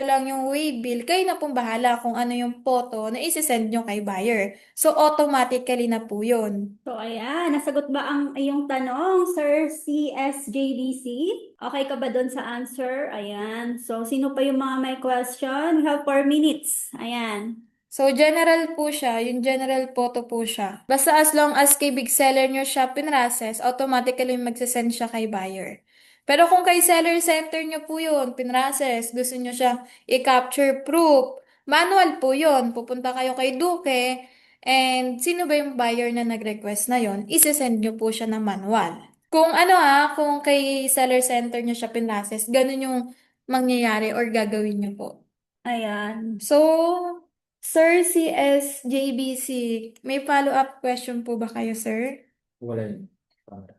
lang yung waybill, kayo na pong bahala kung ano yung photo na isi-send nyo kay buyer. So, automatically na po yun. So, ayan, nasagot ba ang iyong tanong, Sir CSJDC? Okay ka ba doon sa answer? Ayan. So, sino pa yung mga may question? We have 4 minutes. Ayan. So, general po siya. Yung general photo po siya. Basta as long as kay big seller nyo siya pinrases, automatically magsasend siya kay buyer. Pero kung kay seller center nyo po yun, pinrases, gusto nyo siya i-capture proof, manual po yun. Pupunta kayo kay Duke, and sino ba yung buyer na nag-request na yun, isi-send nyo po siya na manual. Kung ano kung kay seller center nyo siya pinrases, ganun yung mangyayari or gagawin nyo po. Ayan. So, Sir CSJBC, may follow-up question po ba kayo, sir? Wala yun. Para.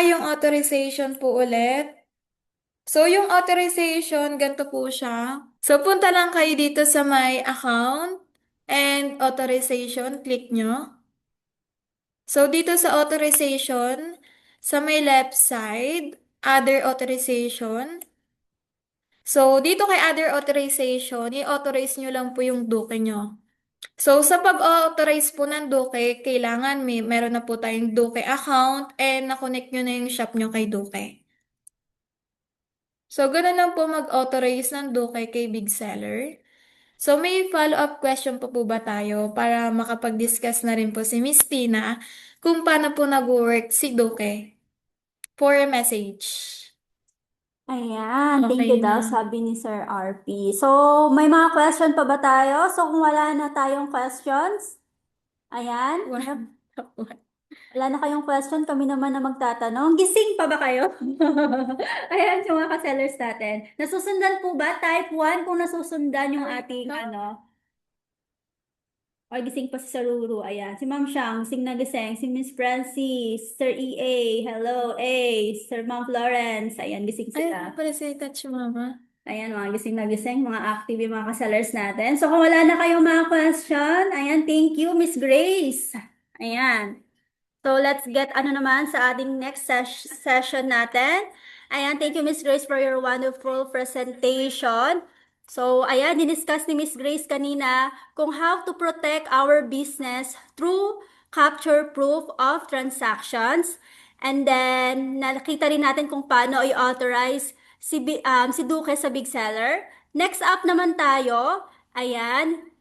Yung authorization po ulit. So, yung authorization, ganito po siya. So, punta lang kayo dito sa my account and authorization, click nyo. So, dito sa authorization, sa may left side, other authorization. So, dito kay other authorization, i-authorize nyo lang po yung Duke nyo. So, sa pag-authorize po ng Duke, kailangan meron na po tayong Duke account and na-connect nyo na yung shop nyo kay Duke. So, ganun lang po mag-authorize ng Duke kay Big Seller. So, may follow-up question pa po ba tayo para makapag-discuss na rin po si Miss Tina kung paano po nag-work si Duke for a message. Ayan, thank you Okay daw, na. sabi ni Sir RP. So, may mga question pa ba tayo? So, kung wala na tayong questions, ayan, One. wala na kayong question, kami naman na magtatanong. Gising pa ba kayo? Ayan, yung mga ka-sellers natin. Nasusundan po ba? Type 1 kung nasusundan yung ating No? ano. O, gising pa si Sir Ruru. Ayan. Si Ma'am Shang, gising na gising. Si Miss Francis, Sir EA, hello, A, Sir Ma'am Florence. Ayan, gising Ay, ano sila. pala si Touch Mama? Ayan, mga gising na gising, mga active yung mga ka-sellers natin. So, kung wala na kayong mga question, ayan, thank you, Miss Grace. Ayan. So, let's get ano naman sa ating next session natin. Ayan, thank you, Miss Grace, for your wonderful presentation. So, ayan, diniscuss ni Miss Grace kanina kung how to protect our business through capture proof of transactions. And then, nakita rin natin kung paano i-authorize si Duque sa big seller. Next up naman tayo, ayan,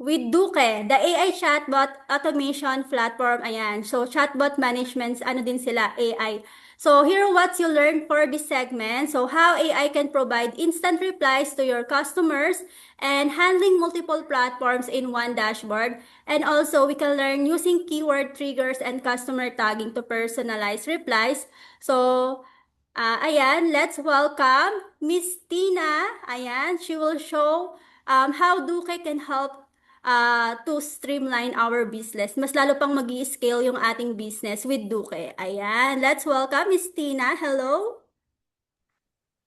with Duque, the AI chatbot automation platform, ayan. So, chatbot management, ano din sila, AI. So, here what you learn for this segment. So, how AI can provide instant replies to your customers and handling multiple platforms in one dashboard. And also, we can learn using keyword triggers and customer tagging to personalize replies. So, ayan, let's welcome Miss Tina. Ayan, she will show how Duke can help to streamline our business. Mas lalo pang mag-i-scale yung ating business with Duke. Ayan, let's welcome Miss Tina. Hello.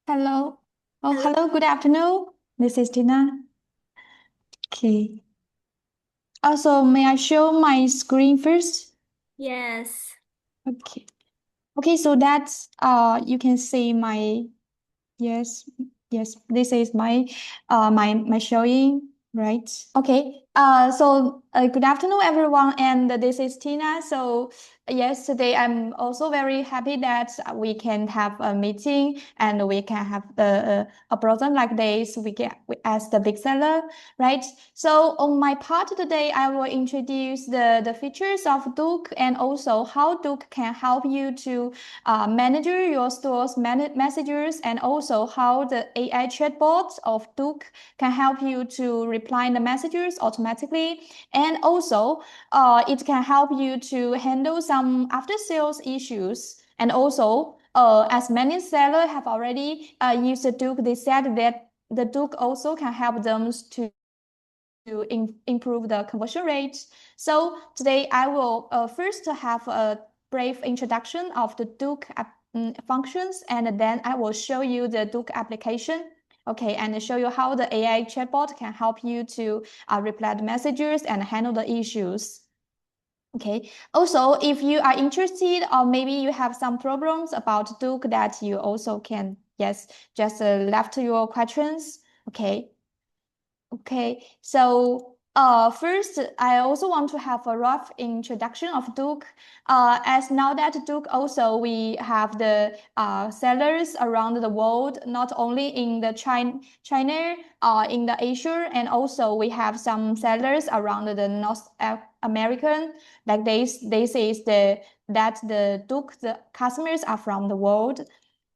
Hello. Oh, Hello. hello. Good afternoon. This is Tina. Okay. Also, may I show my screen first? Yes. Okay. Okay, so that's you can see my yes, yes, this is my my showing, right? Okay. Good afternoon everyone, and this is Tina. So yes, today I'm also very happy that we can have a meeting and we can have a program like this. As the big seller, right? So on my part today, I will introduce the features of Duke and also how Duke can help you to manage your store's messages, and also how the AI chatbot of Duke can help you to reply the messages automatically. And also, it can help you to handle some after-sales issues. And also, as many sellers have already used the Duke, they said that the Duke also can help them to improve the conversion rate. So today I will first have a brief introduction of the Duke functions, and then I will show you the Duke application. Okay, and show you how the AI chatbot can help you to reply the messages and handle the issues. Okay. Also, if you are interested or maybe you have some problems about Duke that you also can yes, just left your questions. Okay. Okay, so first, I also want to have a rough introduction of Duke. As now that Duke also we have the sellers around the world, not only in the China, in the Asia, and also we have some sellers around the North American. Like this is that the Duke the customers are from the world.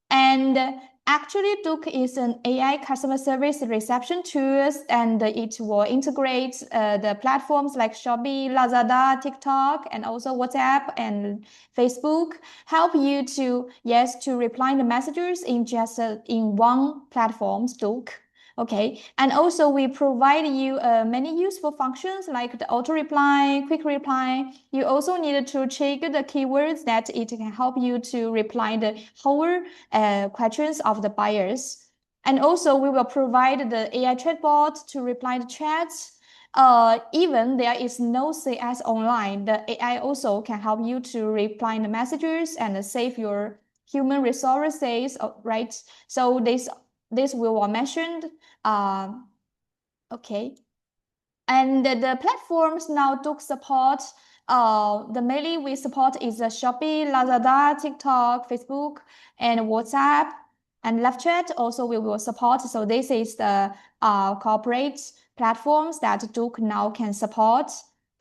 And actually, Duke is an AI customer service reception tool, and it will integrate the platforms like Shopee, Lazada, TikTok, and also WhatsApp and Facebook. Help you to to reply the messages in just in one platform, Duke. Okay, and also we provide you many useful functions like the auto reply, quick reply. You also need to check the keywords that it can help you to reply the whole questions of the buyers. And also we will provide the AI chatbot to reply the chats. Even there is no CS online, the AI also can help you to reply the messages and save your human resources, right? So this we were mentioned. Okay. And the platforms now do support, the mainly we support is Shopee, Lazada, TikTok, Facebook, and WhatsApp, and live chat also we will support. So this is the corporate platforms that Duke now can support.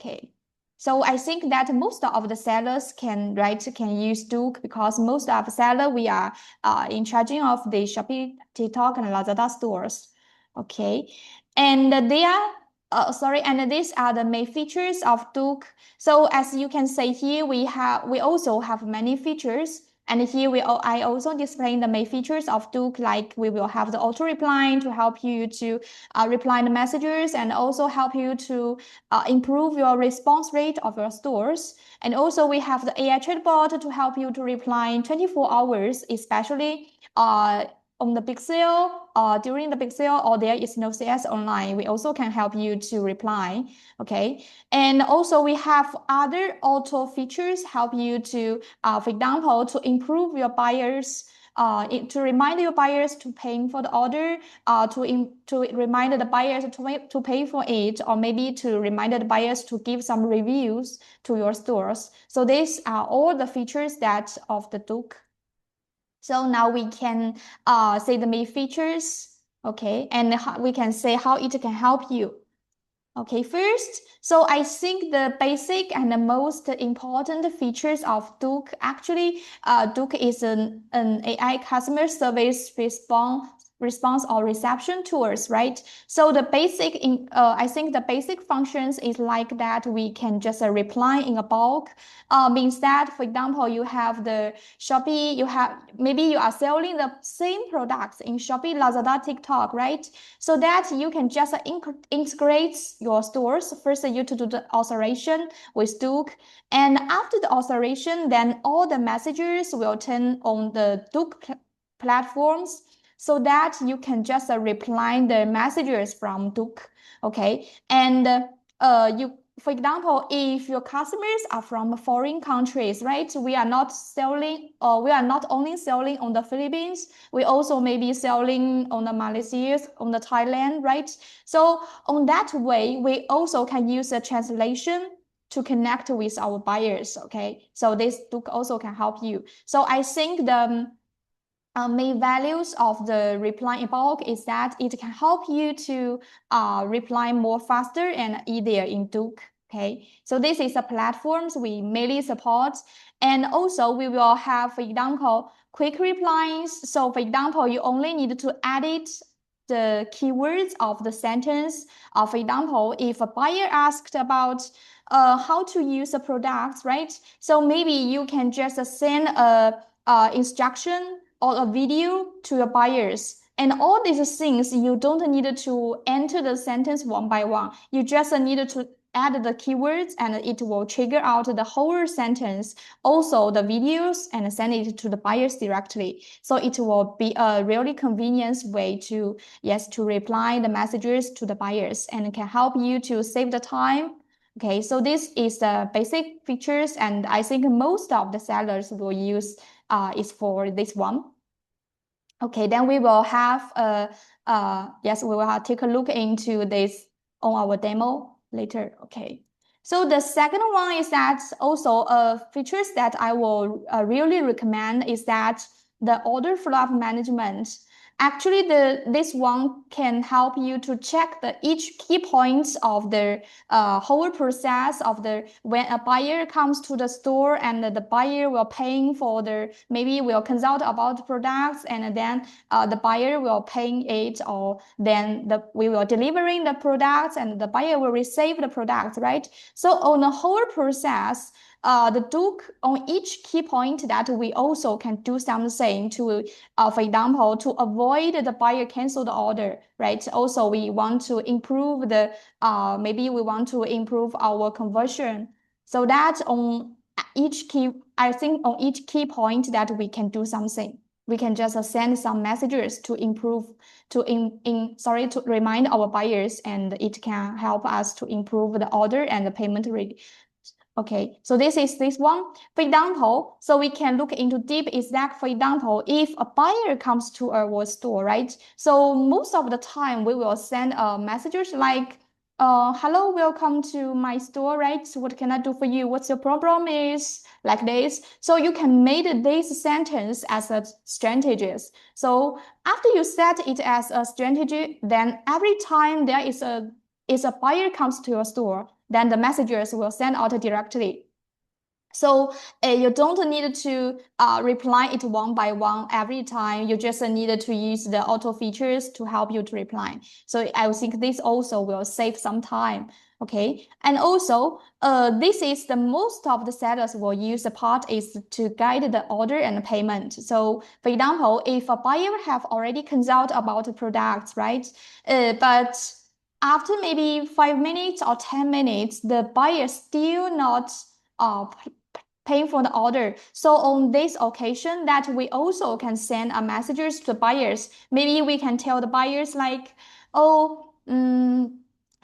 Okay. So I think that most of the sellers can use Duke because most of the seller we are in charging of the Shopee, TikTok, and Lazada stores. Okay. And they are and these are the main features of Duke. So as you can see here, we also have many features. And here I also display the main features of Duke, like we will have the auto reply to help you to reply the messages and also help you to improve your response rate of your stores. And also we have the AI chatbot to help you to reply in 24 hours, especially on the big sale, during the big sale, or there is no CS online, we also can help you to reply. Okay. And also we have other auto features help you to, for example, to improve your buyers, to remind your buyers to paying for the order, to remind the buyers to pay for it, or maybe to remind the buyers to give some reviews to your stores. So these are all the features that of the Duke. So now we can say the main features, okay, and we can say how it can help you. Okay, first, so I think the basic and the most important features of Duke, actually, Duke is an AI customer service response or reception tools, right? So the basic I think the basic functions is like that we can just reply in a bulk. Means that, for example, you have the Shopee, maybe you are selling the same products in Shopee, Lazada, TikTok, right? So that you can just integrate your stores. First, you to do the authorization with Duke, and after the authorization, then all the messages will turn on the Duke platforms, so that you can just reply the messages from Duke. Okay, and for example, if your customers are from foreign countries, right? We are not only selling on the Philippines, we also may be selling on the Malaysia, on the Thailand, right? So on that way, we also can use a translation to connect with our buyers, okay? So this Duke also can help you. So I think the main values of the reply in bulk is that it can help you to reply more faster and easier in Duke. Okay, so this is the platforms we mainly support. And also we will have, for example, quick replies. So for example, you only need to edit the keywords of the sentence. For example, if a buyer asked about how to use the products, right? So maybe you can just send a instruction or a video to your buyers. And all these things, you don't need to enter the sentence one by one. You just need to add the keywords and it will trigger out the whole sentence, also the videos, and send it to the buyers directly. So it will be a really convenient way to reply the messages to the buyers, and it can help you to save the time. Okay, so this is the basic features, and I think most of the sellers will use is for this one. Okay, then we will have yes, we will have take a look into this on our demo later. Okay. So the second one is that also features that I will really recommend is that the order flow management. Actually, this one can help you to check the each key points of the whole process of the when a buyer comes to the store and the buyer will paying for the maybe will consult about the products and then the buyer will paying it or then we will delivering the products and the buyer will receive the product, right? So on the whole process, the Duke on each key point that we also can do something to, for example, to avoid the buyer cancel the order, right? Also, we want to improve the, maybe we want to improve our conversion. So that on each key, I think on each key point that we can do something. We can just send some messages to improve, to to remind our buyers, and it can help us to improve the order and the payment rate. Okay, so this is this one. For example, so we can look into deep is that, for example, if a buyer comes to our store, right? So most of the time we will send messages like, hello, welcome to my store, right? So what can I do for you? What's your problem is like this. So you can make this sentence as a strategy. So after you set it as a strategy, then every time there is a buyer comes to your store, then the messengers will send out directly. So you don't need to reply it one by one every time. You just need to use the auto features to help you to reply. So I think this also will save some time. Okay, and also this is the most of the sellers will use the part is to guide the order and the payment. So for example, if a buyer have already consulted about the products, right? But after maybe 5 minutes or 10 minutes, the buyer still not paying for the order. So on this occasion that we also can send a messages to the buyers. Maybe we can tell the buyers like, oh,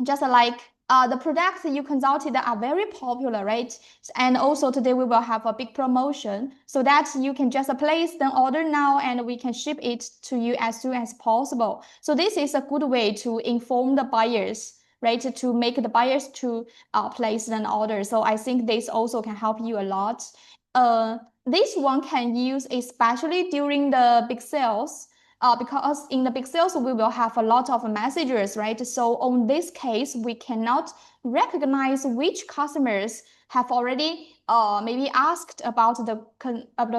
just like the products you consulted are very popular, right? And also today we will have a big promotion so that you can just place the order now and we can ship it to you as soon as possible. So this is a good way to inform the buyers, right? To make the buyers to place an order. So I think this also can help you a lot. This one can use especially during the big sales. Because in the big sales, we will have a lot of messages, right? So on this case, we cannot recognize which customers have already maybe asked about the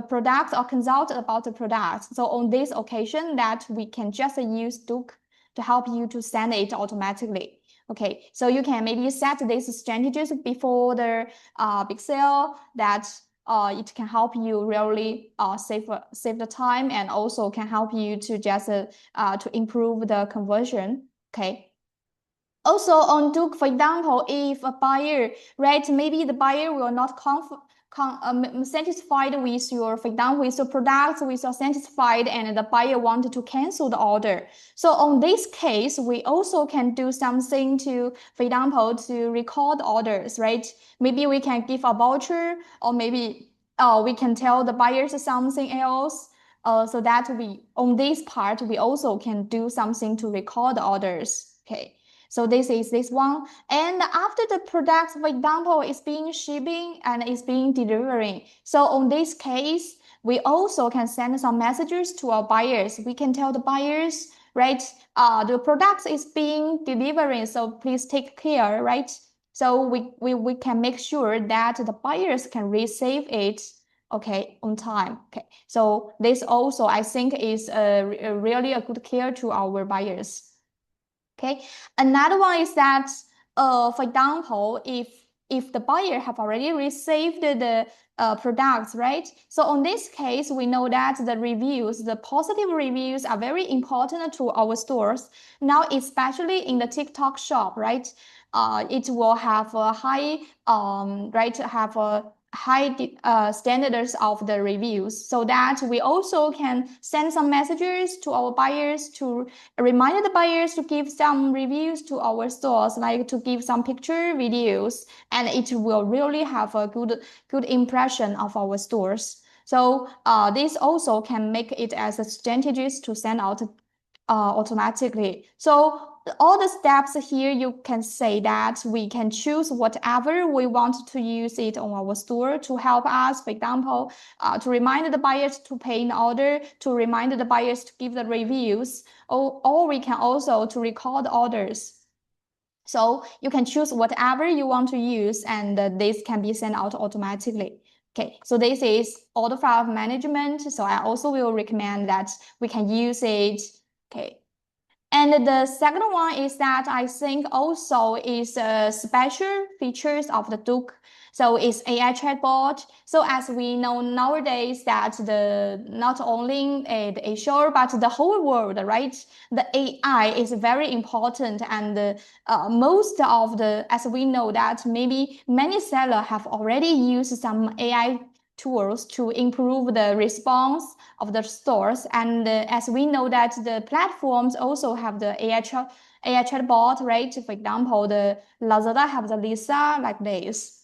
product or consulted about the product. So on this occasion that we can just use Duke to help you to send it automatically. Okay, so you can maybe set these strategies before the big sale that it can help you really save the time and also can help you to just to improve the conversion. Okay. Also on Duke, for example, if a buyer, right, maybe the buyer will not satisfied with your, for example, with your products, with your satisfied, and the buyer wanted to cancel the order. So on this case, we also can do something to, for example, to record orders, right? Maybe we can give a voucher, or maybe we can tell the buyers something else. So that we, on this part, we also can do something to record orders. Okay. So this is this one. And after the product, for example, is being shipping and is being delivering. So on this case, we also can send some messages to our buyers. We can tell the buyers, right? The product is being delivering, so please take care, right? So we can make sure that the buyers can receive it, okay, on time. Okay. So this also I think is really a good care to our buyers. Okay, another one is that, for example, if the buyer have already received the products, right? So on this case, we know that the reviews, the positive reviews are very important to our stores. Now, especially in the TikTok shop, right? It will have a high, right? Have a high standards of the reviews, so that we also can send some messages to our buyers to remind the buyers to give some reviews to our stores, like to give some picture videos, and it will really have a good impression of our stores. So this also can make it as a strategies to send out automatically. So all the steps here, you can say that we can choose whatever we want to use it on our store to help us, for example, to remind the buyers to pay in order, to remind the buyers to give the reviews, or we can also to record orders. So you can choose whatever you want to use, and this can be sent out automatically. Okay, so this is order file management. So I also will recommend that we can use it. Okay. And the second one is that I think also is special features of the Duke. So it's AI chatbot. So as we know nowadays that not only the Asia but the whole world, right? The AI is very important, and most of as we know that maybe many sellers have already used some AI tools to improve the response of the stores. And as we know that the platforms also have the AI chatbot, right? For example, the Lazada have the Lisa like this.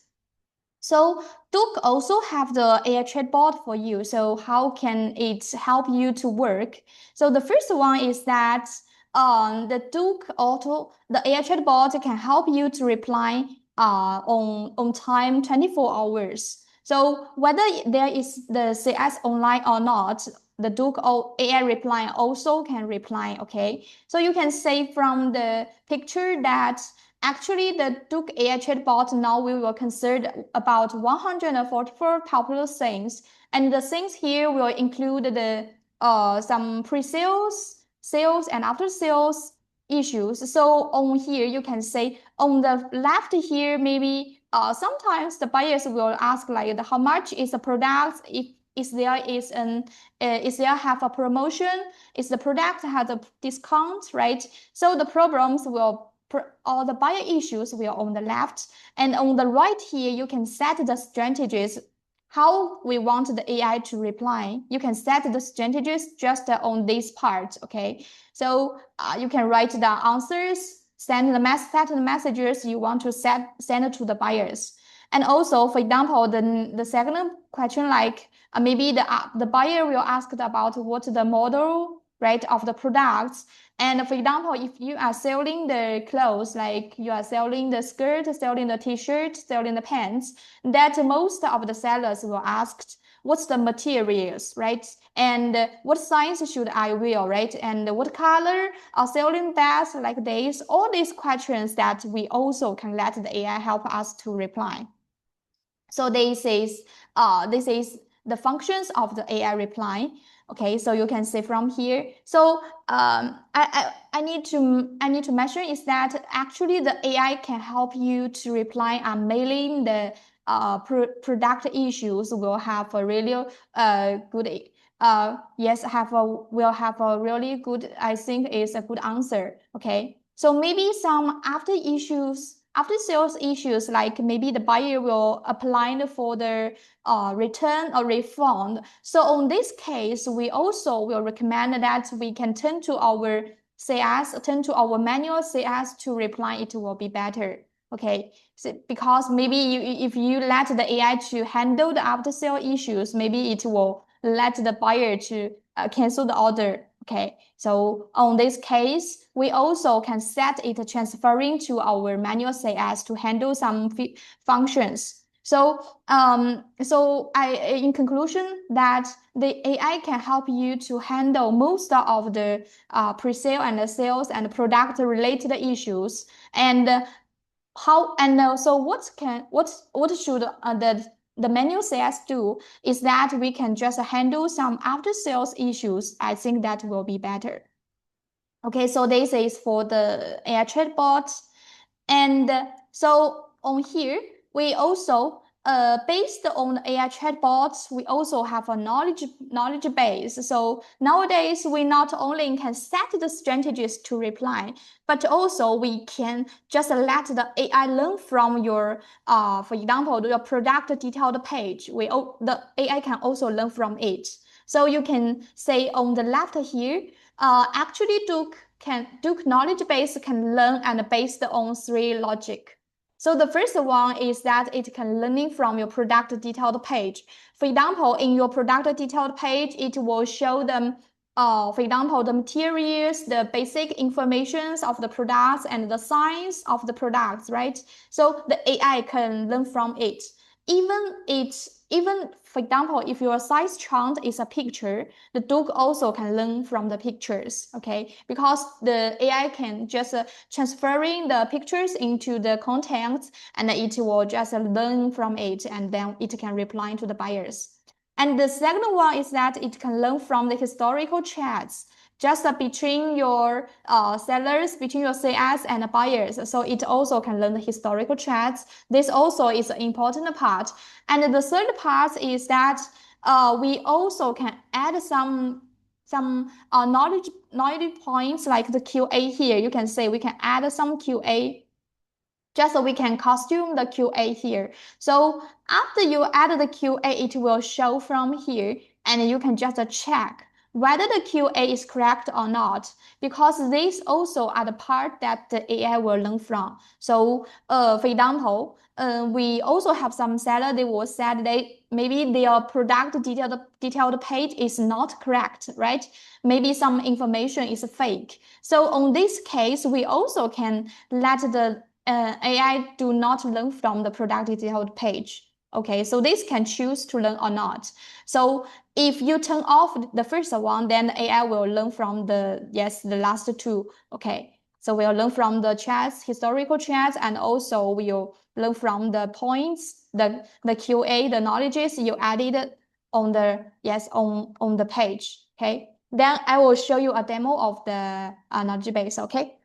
So Duke also have the AI chatbot for you. So how can it help you to work? So the first one is that the Duke Auto, the AI chatbot can help you to reply on time 24 hours. So whether there is the CS online or not, the Duke AI reply also can reply, okay? So you can say from the picture that actually the Duke AI chatbot now we will consider about 144 popular things. And the things here will include the some pre-sales, sales, and after-sales issues. So on here, you can say on the left here, maybe sometimes the buyers will ask like how much is the product, if there have a promotion, is the product has a discount, right? So the problems will all the buyer issues will on the left, and on the right here you can set the strategies how we want the AI to reply. You can set the strategies just on this part, okay? So you can write the answers, set the messages you want to send to the buyers. And also, for example, the second question, like maybe the buyer will ask about what the model, right, of the products. And for example, if you are selling the clothes, like you are selling the skirt, selling the t-shirt, selling the pants, that most of the sellers will ask, what's the materials, right? And what size should I wear, right? And what color are selling best, like this? All these questions that we also can let the AI help us to reply. So this is the functions of the AI reply. Okay, so you can see from here. So I need to mention is that actually the AI can help you to reply on mailing the product issues will have a really good will have a really good, I think is a good answer. Okay, so maybe some after sales issues, like maybe the buyer will apply for the return or refund. So on this case, we also will recommend that we can turn to our manual CS to reply. It will be better. Okay, so because maybe if you let the AI to handle the after sale issues, maybe it will let the buyer to cancel the order. Okay, so on this case, we also can set it transferring to our manual CS to handle some functions. So, in conclusion, that the AI can help you to handle most of the pre-sale and the sales and product related issues. And so what should the manual CS do is that we can just handle some after sales issues. I think that will be better. Okay, so this is for the AI chatbot. And so on here, we also, based on the AI chatbots, we also have a knowledge base. So nowadays, we not only can set the strategies to reply, but also we can just let the AI learn from your, for example, your product detailed page. The AI can also learn from it. So you can say on the left here, actually Duke knowledge base can learn and based on 3 logic. So the first one is that it can learning from your product detailed page. For example, in your product detailed page, it will show them, for example, the materials, the basic informations of the products and the size of the products, right? So the AI can learn from it. Even for example, if your size chart is a picture, the Duke also can learn from the pictures, okay? Because the AI can just transferring the pictures into the contents, and it will just learn from it, and then it can reply to the buyers. And the second one is that it can learn from the historical chats, just between your sellers, between your CS and buyers. So it also can learn the historical chats. This also is an important part. And the third part is that we also can add some knowledge points like the QA here. You can say we can add some QA just so we can costume the QA here. So after you add the QA, it will show from here, and you can just check whether the QA is correct or not, because these also are the part that the AI will learn from. So for example, we also have some seller, they will say maybe their product detailed page is not correct, right? Maybe some information is fake. So on this case, we also can let the AI do not learn from the product detailed page. Okay, so this can choose to learn or not. So if you turn off the first one, then the AI will learn from the last two. Okay, so we'll learn from the chats, historical chats, and also we'll learn from the points, the QA, the knowledges you added on the on the page. Okay, then I will show you a demo of the knowledge base. Okay.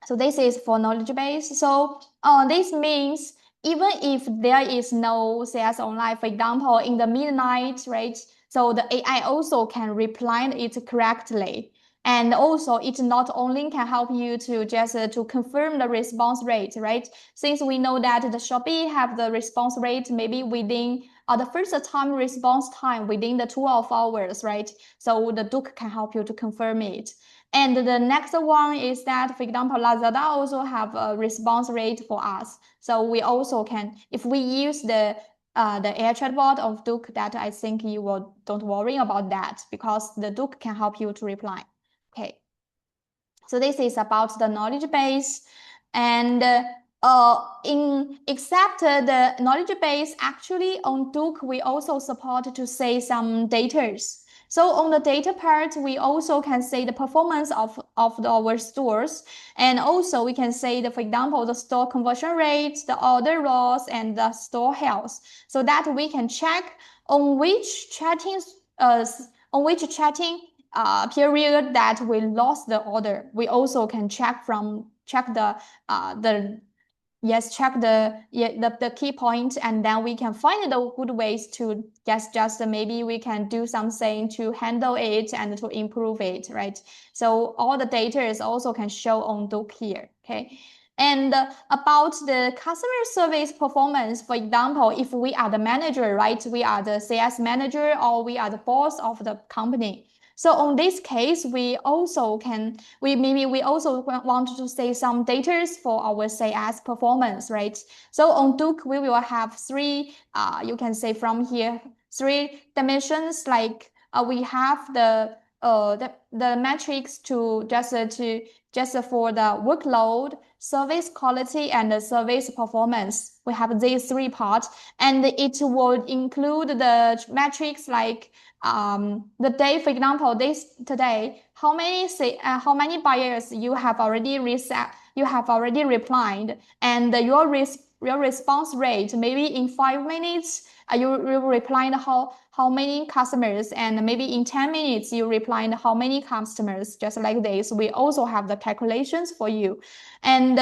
So this is for knowledge base. So this means even if there is no CS online, for example, in the midnight, right? So the AI also can reply it correctly. And also it not only can help you to just to confirm the response rate, right? Since we know that the Shopee have the response rate maybe within the first time response time within the 12 hours, right? So the Duke can help you to confirm it. And the next one is that, for example, Lazada also have a response rate for us. So we also can, if we use the AI chatbot of Duke, that I think you will don't worry about that, because the Duke can help you to reply. Okay. So this is about the knowledge base, and except the knowledge base, actually on Duke we also support to say some datas. So on the data part, we also can say the performance of our stores, and also we can say the, for example, the store conversion rate, the order loss, and the store health, so that we can check on which chatting period that we lost the order. We also can check the key point, and then we can find the good ways to just maybe we can do something to handle it and to improve it, right? So all the data is also can show on Duke here. Okay. And about the customer service performance, for example, if we are the manager, right? We are the CS manager, or we are the boss of the company. So on this case, we also want to say some data for our CS performance, right? So on Duke, we will have three, you can say from here, three dimensions. Like we have the metrics to just for the workload, service quality, and the service performance. We have these three parts, and it will include the metrics like the day, for example, today, how many buyers you have already replied, and your response rate, maybe in 5 minutes you replied how many customers, and maybe in 10 minutes you replied how many customers. Just like this, we also have the calculations for you. And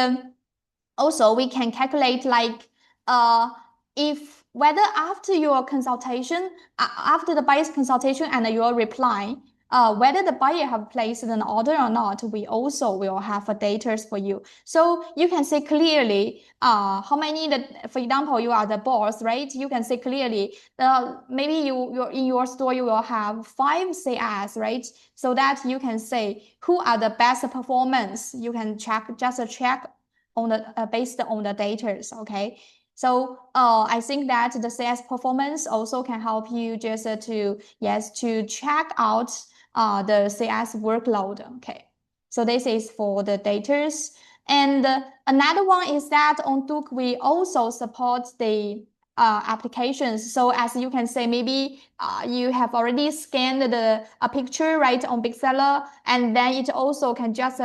also we can calculate like if whether after your consultation, after the buyer's consultation and your reply, whether the buyer have placed an order or not, we also will have data for you. So you can say clearly how many, for example, you are the boss, right? You can say clearly, maybe you're in your store, you will have 5 CS, right? So that you can say who are the best performance. You can just check on the based on the data. Okay. So I think that the CS performance also can help you just to check out the CS workload. Okay. So this is for the data. And another one is that on Duke we also support the applications. So as you can say, maybe you have already scanned a picture right on Bigseller, and then it also can just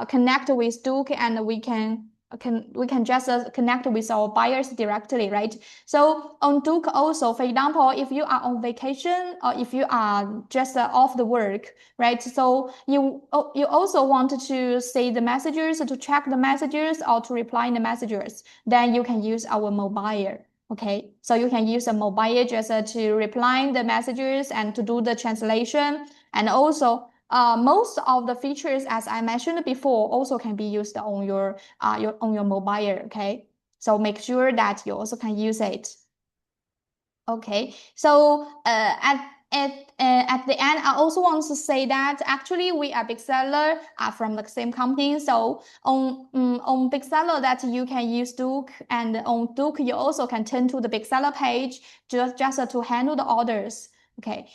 connect with Duke, and we can just connect with our buyers directly, right? So on Duke also, for example, if you are on vacation or if you are just off the work, right? So you also want to see the messages, to check the messages or to reply in the messages, then you can use our mobile. Okay, so you can use a mobile just to reply the messages and to do the translation, and also most of the features, as I mentioned before, also can be used on your mobile. Okay, so make sure that you also can use it. Okay, so at the end, I also want to say that actually we are Bigseller from the same company. So on Bigseller that you can use Duke, and on Duke you also can turn to the Bigseller page just to handle the orders. Okay.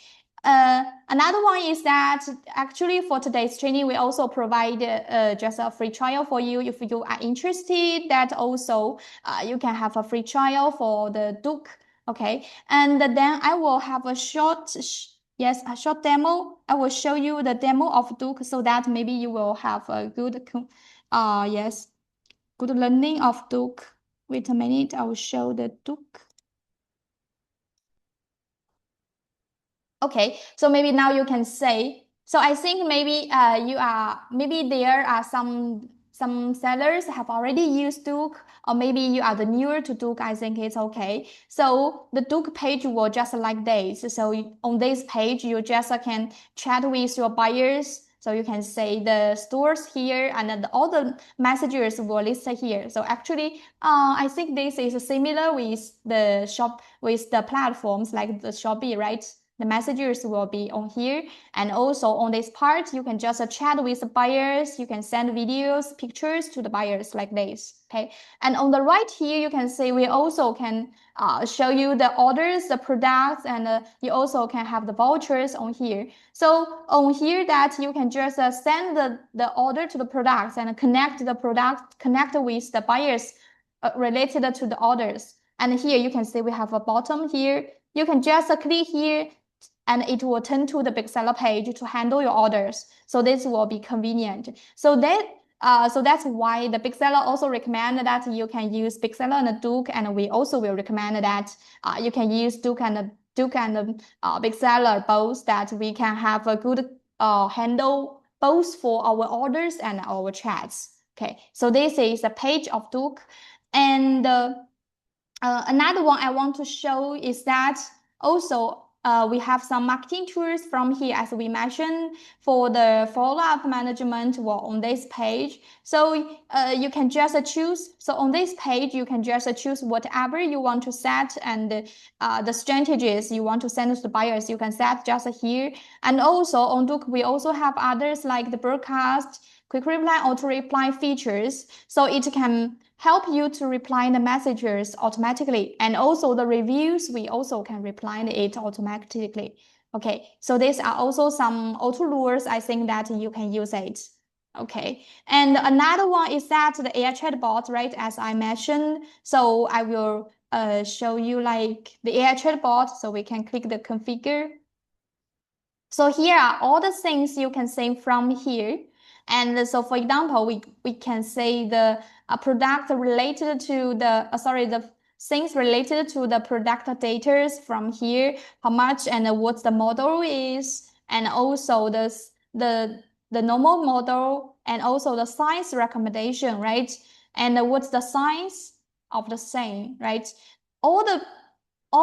Another one is that actually for today's training, we also provide just a free trial for you. If you are interested, that also you can have a free trial for the Duke. Okay, and then I will have a short demo. I will show you the demo of Duke so that maybe you will have a good learning of Duke. Wait a minute, I will show the Duke. Okay, so maybe now you can say. So I think maybe there are some sellers have already used Duke, or maybe you are the newer to Duke. I think it's okay. So the Duke page will just like this. So on this page, you just can chat with your buyers. So you can say the stores here, and then all the messages will list here. So actually, I think this is similar with the platforms like the Shopee, right? The messages will be on here, and also on this part, you can just chat with the buyers. You can send videos, pictures to the buyers like this. Okay, and on the right here, you can see we also can show you the orders, the products, and you also can have the vouchers on here. So on here, that you can just send the order to the products and connect the product, connect with the buyers related to the orders. And here you can see we have a bottom here. You can just click here, and it will turn to the Bigseller page to handle your orders. So this will be convenient. So that's why the Bigseller also recommend that you can use Bigseller and Duke, and we also will recommend that you can use Duke and Bigseller both, that we can have a good handle both for our orders and our chats. Okay, so this is a page of Duke, and another one I want to show is that also we have some marketing tools from here, as we mentioned, for the follow-up management on this page. So you can just choose. So on this page, you can just choose whatever you want to set, and the strategies you want to send to the buyers, you can set just here. And also on Duke, we also have others like the broadcast, quick reply, auto reply features. So it can help you to reply the messages automatically, and also the reviews, we also can reply it automatically. Okay, so these are also some auto rules. I think that you can use it. Okay, and another one is that the AI chatbot, right? As I mentioned, so I will show you like the AI chatbot. So we can click the configure. So here are all the things you can say from here. And so, for example, we can say the product related to the things related to the product data from here, how much and what the model is, and also the normal model, and also the size recommendation, right? And what's the size of the same, right? All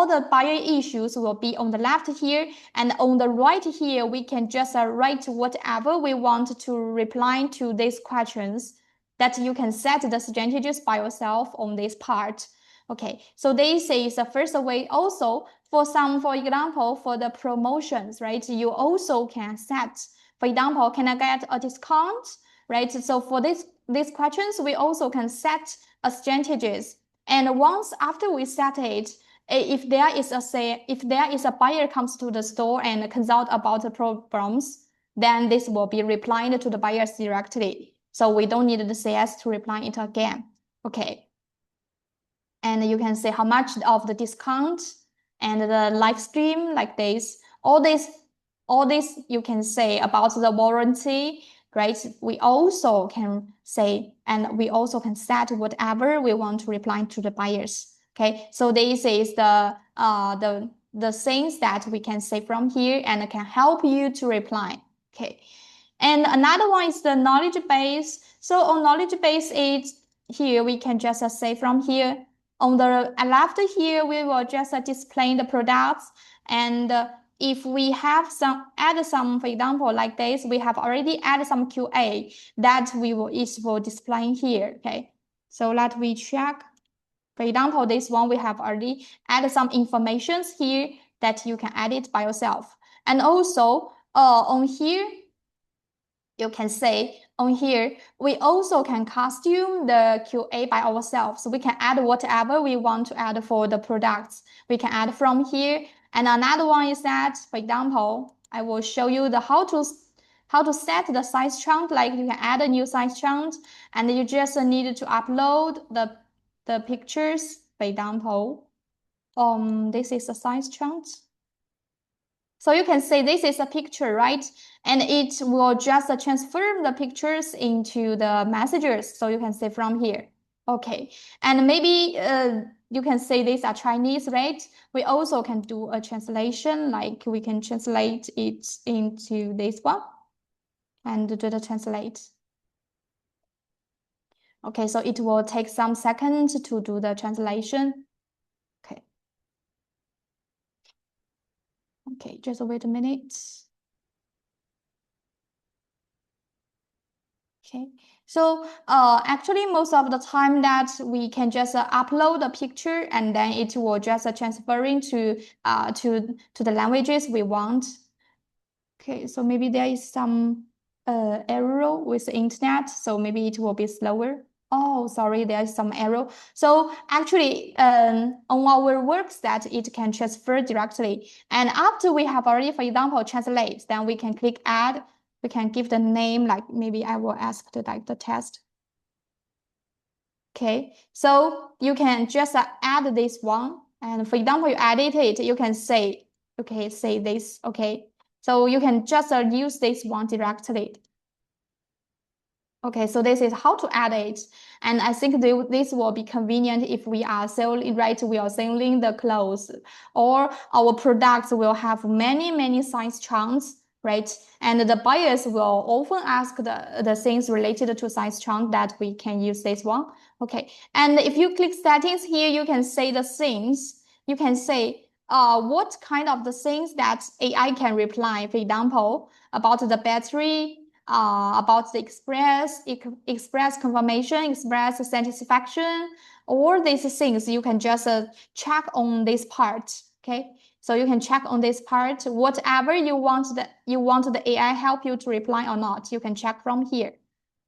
the buyer issues will be on the left here, and on the right here, we can just write whatever we want to reply to these questions, that you can set the strategies by yourself on this part. Okay, so this is the first way. Also, for example, for the promotions, right, you also can set, for example, can I get a discount, right? So for this these questions, we also can set percentages. And once after we set it, if there is a buyer comes to the store and consult about the problems, then this will be replied to the buyers directly. So we don't need the CS to reply it again. Okay. And you can say how much of the discount and the live stream like this. All this you can say about the warranty, right? We also can say, and we also can set whatever we want to reply to the buyers. Okay, so this is the things that we can say from here and can help you to reply. Okay, and another one is the knowledge base. So on knowledge base, it's here we can just say from here. On the left here, we will just display the products, and if we have add some, for example, like this, we have already added some QA that it will display here. Okay, so let me check. For example, this one we have already added some informations here that you can edit by yourself. And also on here, you can say on here, we also can custom the QA by ourselves. So we can add whatever we want to add for the products. We can add from here. And another one is that, for example, I will show you the how to set the size chart. Like you can add a new size chart, and you just need to upload the pictures. For example, this is a size chart. So you can say this is a picture, right? And it will just transform the pictures into the messages. So you can say from here. Okay. And maybe you can say these are Chinese, right? We also can do a translation, like we can translate it into this one and do the translate. Okay, so it will take some seconds to do the translation. Okay. Okay, just wait a minute. Okay, so actually most of the time that we can just upload a picture and then it will just transferring to the languages we want. Okay, so maybe there is some error with the internet, so maybe it will be slower. Oh, sorry, there is some error. So actually, on our works that it can transfer directly. And after we have already, for example, translate, then we can click add. We can give the name, like maybe I will ask to like the test. Okay, so you can just add this one. And for example, you edit it, you can say, okay, say this, okay. So you can just use this one directly. Okay, so this is how to add it. And I think this will be convenient if we are selling, right? We are selling the clothes, or our products will have many size charts, right? And the buyers will often ask the things related to size chart that we can use this one. Okay, and if you click settings here, you can say the things. You can say what kind of the things that AI can reply. For example, about the battery, about the express confirmation, express satisfaction, all these things you can just check on this part. Okay, so you can check on this part whatever you want the AI help you to reply or not. You can check from here.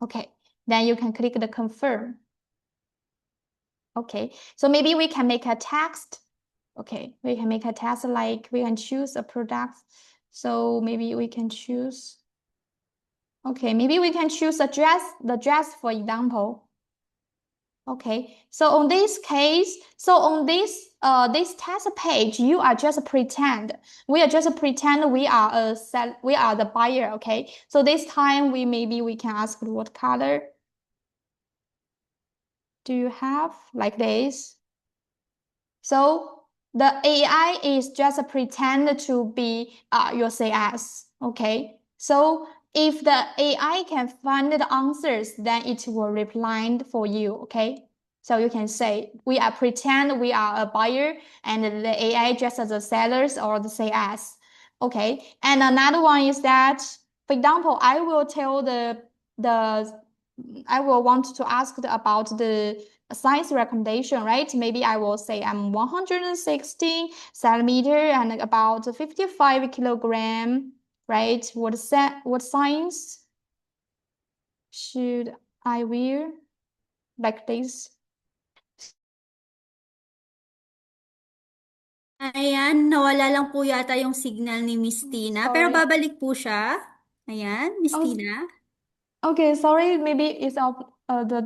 Okay, then you can click the confirm. Okay, so maybe we can make a text. Okay, we can make a text like we can choose a product. So maybe we can choose. Okay, maybe we can choose the dress, for example. Okay, so on this case, so on this test page, you are just pretend. We are just pretend we are we are the buyer. Okay, so this time maybe we can ask what color do you have, like this. So the AI is just pretend to be your CS. Okay, so if the AI can find the answers, then it will reply for you. Okay, so you can say we are pretend we are a buyer, and the AI just as the sellers or the CS. Okay, and another one is that, for example, I will tell I will want to ask about the size recommendation, right? Maybe I will say I'm 160 centimeter and about 55 kilogram, right? What size should I will like this. Ayan, nawala lang po yata yung signal ni Miss Tina. Pero Sorry. babalik po siya. Ayan, Miss Oh, Tina. okay, sorry, maybe it's the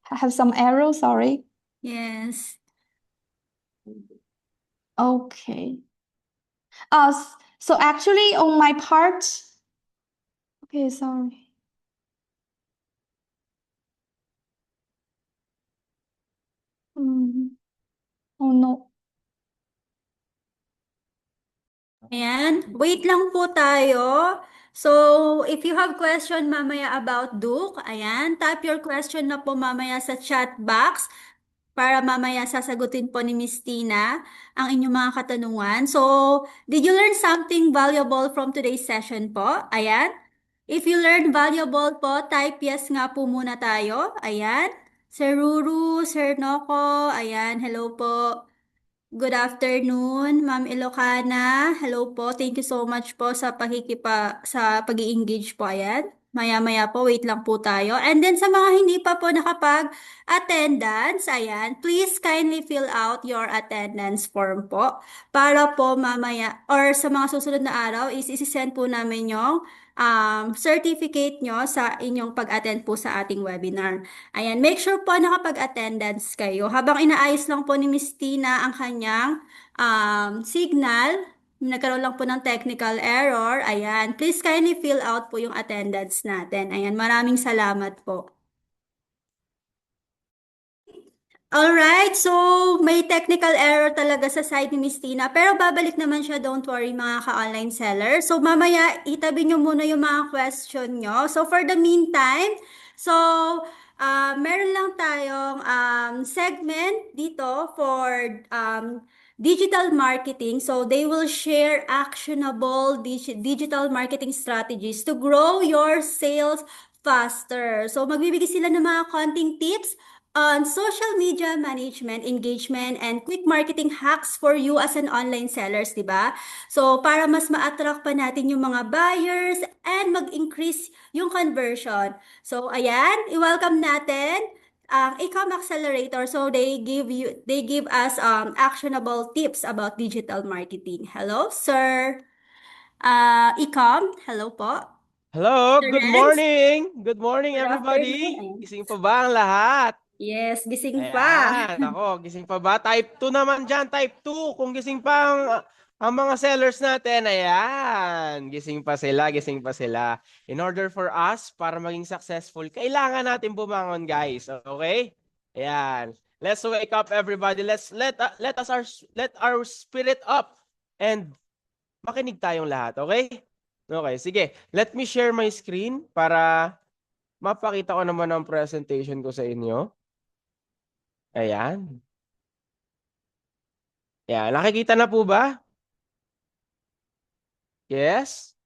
have some error, sorry. Yes. Okay. So actually on my part, okay, sorry. Oh no. Ayan, wait lang po tayo. So, if you have question mamaya about Duke, ayan, type your question na po mamaya sa chat box para mamaya sasagutin po ni Miss Tina ang inyong mga katanungan. So, did you learn something valuable from today's session po? Ayan. If you learned valuable po, type yes nga po muna tayo. Ayan. Sir Ruru, Sir Noko, ayan, hello po. Good afternoon, Ma'am Ilocana. Hello po. Thank you so much po sa sa pag-i-engage po. Ayan. Maya-maya po, wait lang po tayo. And then sa mga hindi pa po nakapag-attendance, ayan, please kindly fill out your attendance form po para po mamaya or sa mga susunod na araw is isi-send po namin yung certificate nyo sa inyong pag-attend po sa ating webinar. Ayan, make sure po nakapag-attendance kayo. Habang inaayos lang po ni Miss Tina ang kanyang signal, nagkaroon lang po ng technical error. Ayan, please kindly fill out po yung attendance natin. Ayan, maraming salamat po. Alright, so may technical error talaga sa side ni Miss Tina, pero babalik naman siya, don't worry mga ka-online seller. So mamaya, itabi nyo muna yung mga question nyo. So for the meantime, so meron lang tayong segment dito for digital marketing. So they will share actionable digital marketing strategies to grow your sales faster. So magbibigay sila ng mga konting tips on social media management, engagement, and quick marketing hacks for you as an online sellers, di ba? So, para mas ma-attract pa natin yung mga buyers and mag-increase yung conversion. So, ayan, i-welcome natin ang Ecom Accelerator. So, they give us actionable tips about digital marketing. Hello, sir. Ecom, hello po. Hello, Sir good Renz, morning! Good morning, good afternoon. everybody! Ayan. Gising pa ba ang lahat? Yes, gising pa. Ayan, ako, gising pa ba? Type 2 naman dyan, type 2. Kung gising pa ang mga sellers natin, ayan. Gising pa sila, gising pa sila. In order for us, para maging successful, kailangan natin bumangon, guys. Okay? Ayan. Let's wake up, everybody. Let our spirit up and makinig tayong lahat, okay? Okay, sige. Let me share my screen para mapakita ko naman ang presentation ko sa inyo. Ayan. Ayan, nakikita na po ba? Yes?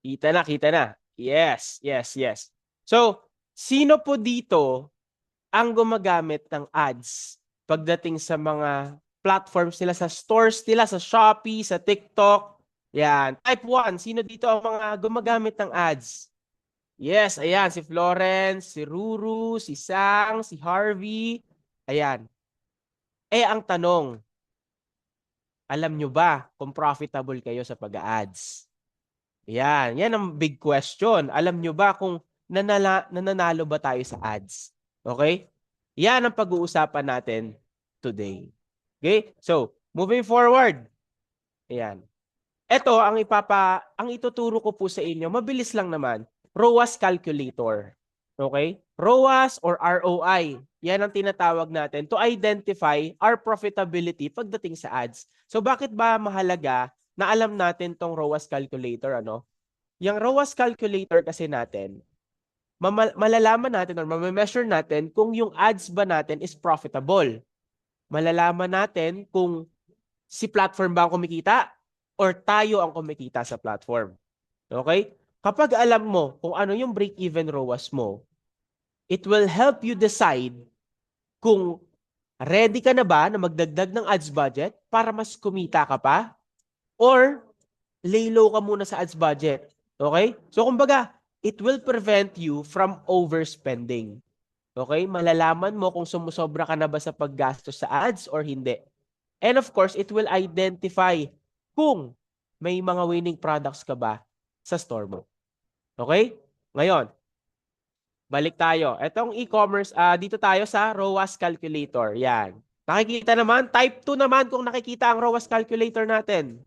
Kita na, kita na. Yes, yes, yes. So, sino po dito ang gumagamit ng ads pagdating sa mga platforms nila, sa stores nila, sa Shopee, sa TikTok? Yan. Type 1, sino dito ang mga gumagamit ng ads? Yes, ayan. Si Florence, si Ruru, si Sang, si Harvey. Ayan. Eh, ang tanong, alam nyo ba kung profitable kayo sa pag-ads? Yan ang big question. Alam nyo ba kung nananalo ba tayo sa ads? Okay? Yan ang pag-uusapan natin today. Okay? So, moving forward. Ayan. Ito ang ituturo ko po sa inyo. Mabilis lang naman. ROAS calculator. Okay? ROAS or ROI. Yan ang tinatawag natin to identify our profitability pagdating sa ads. So bakit ba mahalaga na alam natin tong ROAS calculator, ano? Yung ROAS calculator kasi natin, malalaman natin or ma-measure natin kung yung ads ba natin is profitable. Malalaman natin kung si platform ba ang kumikita or tayo ang kumikita sa platform. Okay? Kapag alam mo kung ano yung break-even ROAS mo, it will help you decide kung ready ka na ba na magdagdag ng ads budget para mas kumita ka pa or lay low ka muna sa ads budget. Okay? So kumbaga, it will prevent you from overspending. Okay? Malalaman mo kung sumusobra ka na ba sa paggastos sa ads or hindi. And of course, it will identify kung may mga winning products ka ba sa store mo. Okay? Ngayon, balik tayo. Etong e-commerce, dito tayo sa ROAS calculator. Yan. Nakikita naman, type 2 naman kung nakikita ang ROAS calculator natin.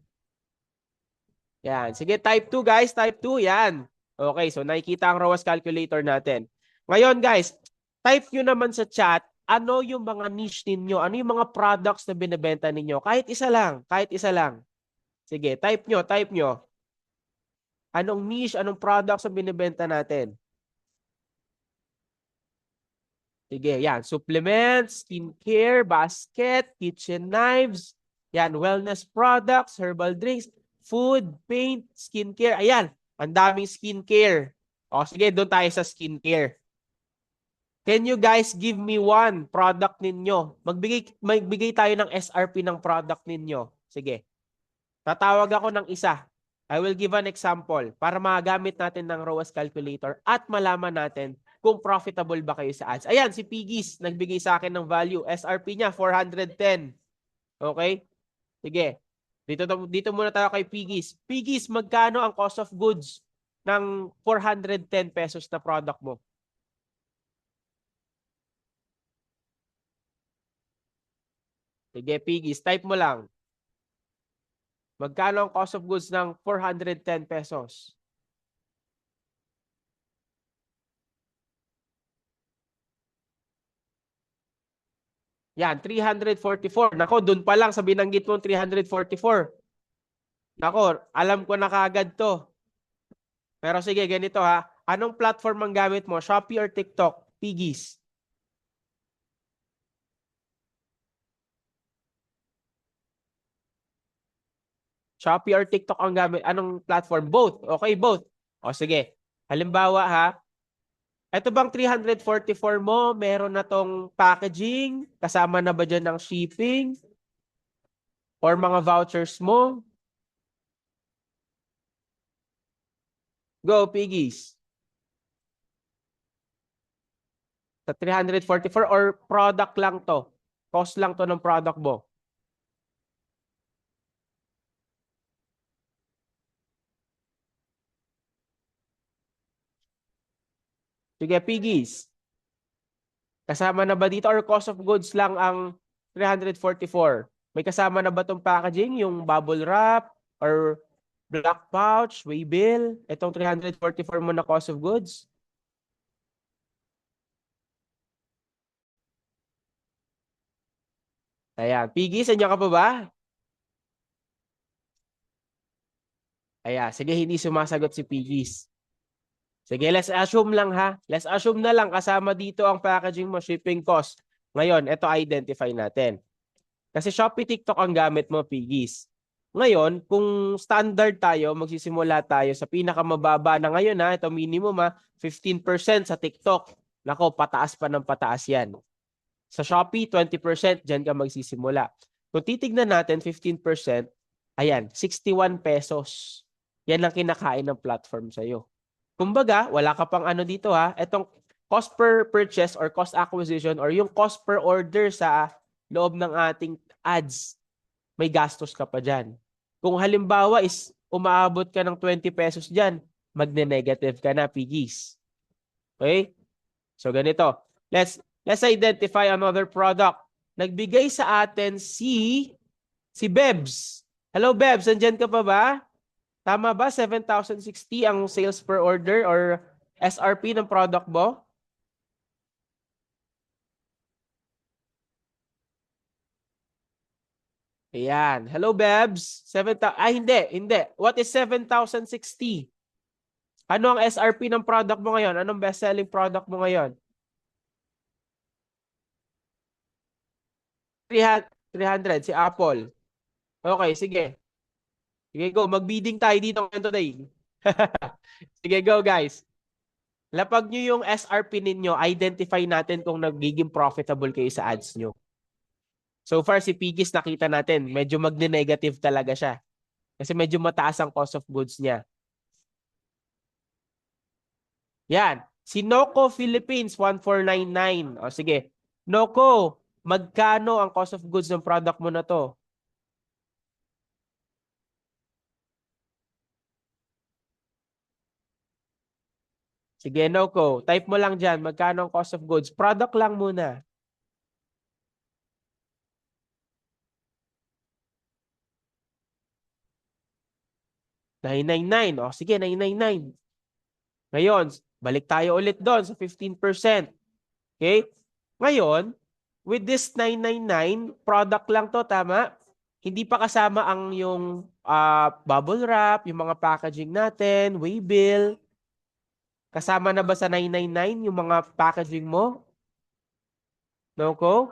Yan. Sige, type 2 guys, type 2. Yan. Okay, so nakikita ang ROAS calculator natin. Ngayon guys, type nyo naman sa chat, ano yung mga niche ninyo? Ano yung mga products na binibenta ninyo? Kahit isa lang, kahit isa lang. Sige, type nyo, type nyo. Anong niche, anong products na binibenta natin? Sige, yan. Supplements, skincare, basket, kitchen knives, yan, wellness products, herbal drinks, food, paint, skincare. Ayan, ang daming skincare. O, sige, doon tayo sa skincare. Can you guys give me one product ninyo? Magbigay tayo ng SRP ng product ninyo. Sige. Tatawag ako ng isa. I will give an example para magamit natin ng ROAS calculator at malaman natin kung profitable ba kayo sa ads. Ayan, si Piggies nagbigay sa akin ng value. SRP niya, 410. Okay? Sige. Dito muna tayo kay Piggies. Piggies, magkano ang cost of goods ng 410 pesos na product mo? Sige, Piggies, type mo lang. Magkano ang cost of goods ng 410 pesos? Yan, 344. Nako, dun pa lang sa binanggit mo 344. Nako, alam ko na kaagad to. Pero sige, ganito ha. Anong platform ang gamit mo? Shopee or TikTok? Piggies. Shopee or TikTok ang gamit? Anong platform? Both. Okay, both. O sige. Halimbawa ha, ito bang 344 mo, meron na tong packaging? Kasama na ba dyan ng shipping? Or mga vouchers mo? Go, Piggies. Sa 344 or product lang to? Cost lang to ng product mo? Sige, Piggies. Kasama na ba dito or cost of goods lang ang 344? May kasama na ba tong packaging? Yung bubble wrap or black pouch, waybill? Itong 344 mo na cost of goods? Ayan. Piggies, andyan ka pa ba? Ayan. Sige, hindi sumasagot si Piggies. Sige, let's assume lang ha. Let's assume na lang kasama dito ang packaging mo, shipping cost. Ngayon, ito identify natin. Kasi Shopee, TikTok ang gamit mo, Piggies. Ngayon, kung standard tayo, magsisimula tayo sa pinakamababa na ngayon ha, ito minimum ha, 15% sa TikTok. Nako, pataas pa ng pataas yan. Sa Shopee, 20%, dyan ka magsisimula. Kung titignan natin, 15%, ayan, 61 pesos. Yan ang kinakain ng platform sa'yo. Kumbaga, wala ka pang ano dito ha, itong cost per purchase or cost acquisition or yung cost per order sa loob ng ating ads, may gastos ka pa dyan. Kung halimbawa is umaabot ka ng 20 pesos dyan, magne-negative ka na, Piggies. Okay? So ganito, let's identify another product. Nagbigay sa atin si Bebs. Hello Bebs, andyan ka pa ba? Tama ba? 7,060 ang sales per order or SRP ng product mo? Ayan. Hello, Bebs. Hindi. What is 7,060? Ano ang SRP ng product mo ngayon? Anong best-selling product mo ngayon? 300, si Apple. Okay, sige. Sige, go. Mag-bidding tayo dito ngayon today. Sige, go guys. Lapag nyo yung SRP ninyo, identify natin kung nagiging profitable kayo sa ads nyo. So far, si Piggies nakita natin, medyo magne-negative talaga siya. Kasi medyo mataas ang cost of goods niya. Yan. Si Noco Philippines, 1499. O sige. Noco, magkano ang cost of goods ng product mo na to? Sige, Noco. Type mo lang dyan. Magkano ang cost of goods? Product lang muna. $999. O sige, $999. Ngayon, balik tayo ulit doon sa 15%. Okay? Ngayon, with this $999, product lang to, tama? Hindi pa kasama ang yung bubble wrap, yung mga packaging natin, waybill. Kasama na ba sa 999 yung mga packaging mo? Noco?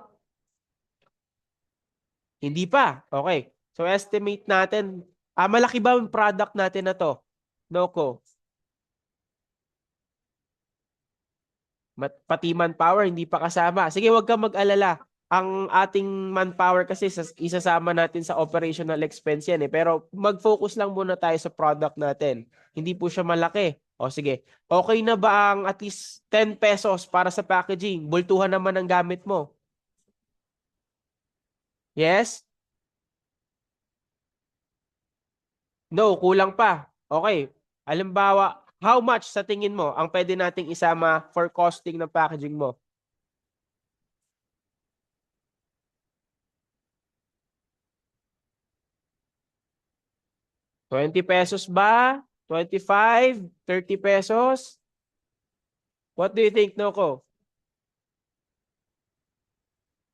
Hindi pa. Okay. So, estimate natin. Malaki ba yung product natin na to? Noco? Pati manpower, hindi pa kasama. Sige, huwag kang mag-alala. Ang ating manpower kasi isasama natin sa operational expense yan eh. Pero mag-focus lang muna tayo sa product natin. Hindi po siya malaki. O sige, okay na ba ang at least 10 pesos para sa packaging? Bultuhan naman ang gamit mo. Yes? No, kulang pa. Okay. Halimbawa, how much sa tingin mo ang pwede nating isama for costing ng packaging mo? ₱20 ba? 25? 30 pesos? What do you think, Noco?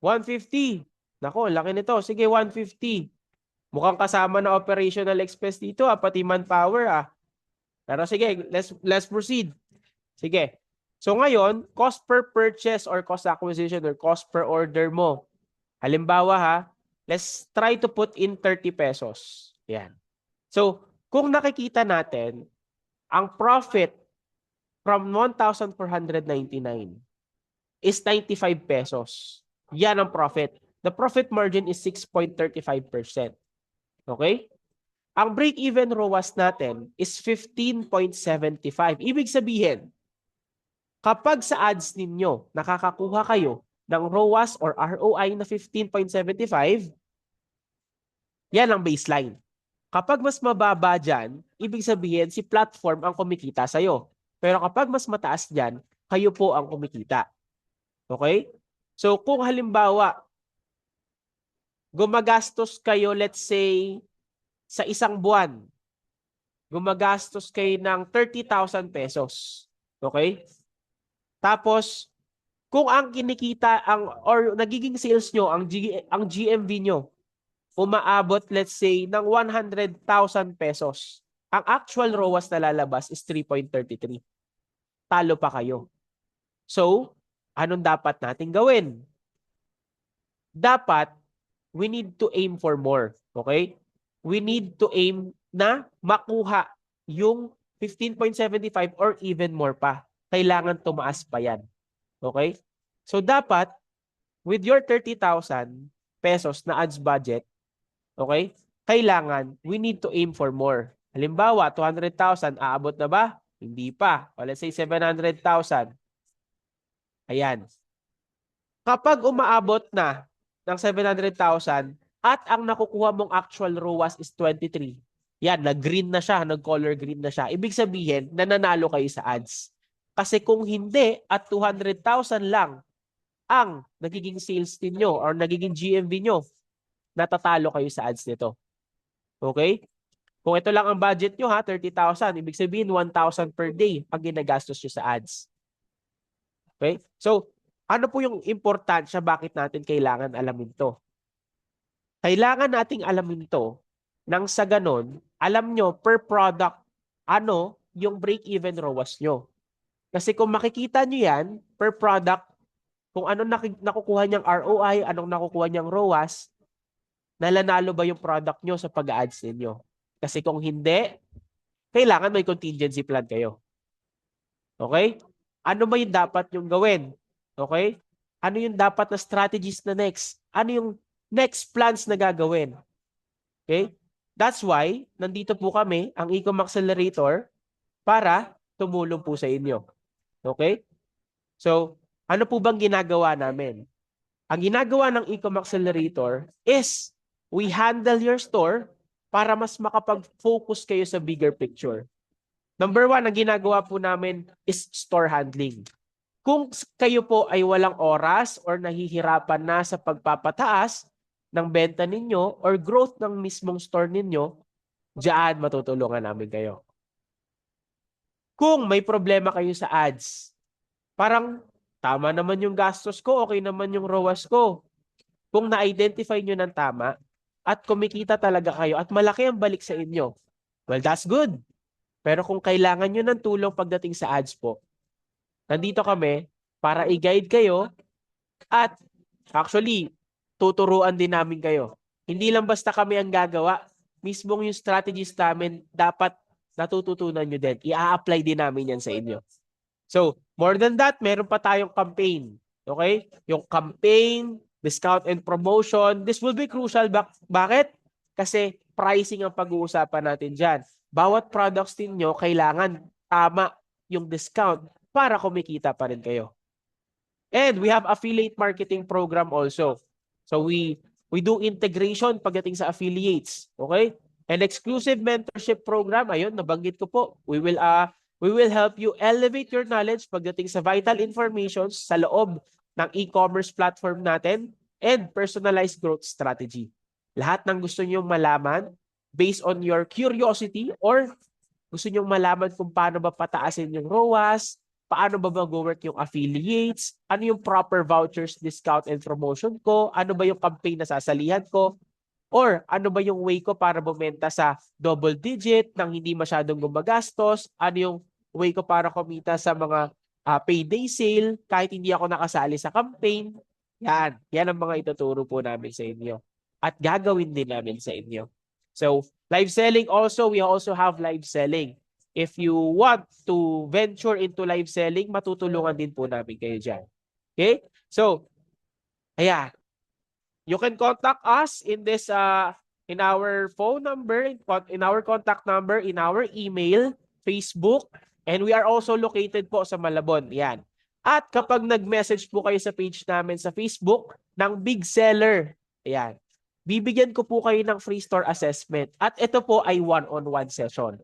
150. Nako, laki nito. Sige, 150. Mukhang kasama na operational expense dito, pati manpower. Pero sige, let's proceed. Sige. So ngayon, cost per purchase or cost acquisition or cost per order mo. Halimbawa let's try to put in 30 pesos. Yan. So, kung nakikita natin, ang profit from 1,499 is 95 pesos. Yan ang profit. The profit margin is 6.35%. Okay? Ang break-even ROAS natin is 15.75. Ibig sabihin, kapag sa ads ninyo, nakakakuha kayo ng ROAS or ROI na 15.75, yan ang baseline. Kapag mas mababa dyan, ibig sabihin si platform ang kumikita sa'yo. Pero kapag mas mataas dyan, kayo po ang kumikita. Okay? So kung halimbawa, gumagastos kayo, let's say, sa isang buwan, gumagastos kayo ng 30,000 pesos. Okay? Tapos, kung ang kinikita, or nagiging sales nyo, ang GMV nyo, umaabot, let's say, ng 100,000 pesos. Ang actual ROAS na lalabas is 3.33. Talo pa kayo. So, anong dapat natin gawin? Dapat, we need to aim for more. Okay? We need to aim na makuha yung 15.75 or even more pa. Kailangan tumaas pa yan. Okay? So, dapat, with your 30,000 pesos na ads budget, okay, kailangan, we need to aim for more. Halimbawa, 200,000, aabot na ba? Hindi pa. O let's say 700,000. Ayan. Kapag umaabot na ng 700,000 at ang nakukuha mong actual ROAS is 23, yan, nag-green na siya, nag-color green na siya. Ibig sabihin, nananalo kayo sa ads. Kasi kung hindi at 200,000 lang ang nagiging sales ninyo or nagiging GMV nyo, natatalo kayo sa ads nito. Okay? Kung ito lang ang budget nyo 30,000, ibig sabihin 1,000 per day ang ginagastos nyo sa ads. Okay? So, ano po yung importansya bakit natin kailangan alamin to? Kailangan nating alamin to nang sa ganon, alam nyo per product ano yung break-even ROAS nyo. Kasi kung makikita nyo yan, per product, kung anong nakukuha niyang ROI, anong nakukuha niyang ROAS, nalanalo ba yung product nyo sa pag-ads ninyo? Kasi kung hindi, kailangan may contingency plan kayo. Okay? Ano ba yung dapat yung gawin? Okay? Ano yung dapat na strategies na next? Ano yung next plans na gagawin? Okay? That's why, nandito po kami, ang Ecom Accelerator, para tumulong po sa inyo. Okay? So, ano po bang ginagawa namin? Ang ginagawa ng Ecom Accelerator is we handle your store para mas makapag-focus kayo sa bigger picture. Number one, ang ginagawa po namin is store handling. Kung kayo po ay walang oras or nahihirapan na sa pagpapataas ng benta ninyo or growth ng mismong store ninyo, diyan matutulungan namin kayo. Kung may problema kayo sa ads, parang tama naman yung gastos ko, okay naman yung ROAS ko. Kung na-identify nyo ng tama at kumikita talaga kayo at malaki ang balik sa inyo, well, that's good. Pero kung kailangan nyo ng tulong pagdating sa ads po, nandito kami para i-guide kayo at actually, tuturuan din namin kayo. Hindi lang basta kami ang gagawa, mismong yung strategies namin dapat natututunan nyo din. I-apply din namin yan sa inyo. So, more than that, meron pa tayong campaign. Okay? Yung campaign, discount and promotion, this will be crucial. Bakit? Kasi pricing ang pag-uusapan natin dyan. Bawat products ninyo, kailangan tama yung discount para kumikita pa rin kayo. And we have affiliate marketing program also. So we do integration pagdating sa affiliates, okay? And exclusive mentorship program, ayun, nabanggit ko po. We will help you elevate your knowledge pagdating sa vital information sa loob ng e-commerce platform natin and personalized growth strategy. Lahat ng gusto niyo malaman based on your curiosity or gusto niyo malaman kung paano ba pataasin yung ROAS, paano ba mag-work yung affiliates, ano yung proper vouchers, discount, and promotion ko, ano ba yung campaign na sasalihan ko, or ano ba yung way ko para bumenta sa double digit nang hindi masyadong gumagastos, ano yung way ko para kumita sa mga payday sale kahit hindi ako nakasali sa campaign. Yan ang mga ituturo po namin sa inyo. At gagawin din namin sa inyo. So, live selling also, we also have live selling. If you want to venture into live selling, matutulungan din po namin kayo dyan. Okay? So, ayan. You can contact us in this in our phone number, in our contact number, in our email, Facebook, and we are also located po sa Malabon. Yan. At kapag nag-message po kayo sa page namin sa Facebook ng Big Seller, ayan, bibigyan ko po kayo ng free store assessment. At ito po ay one-on-one session.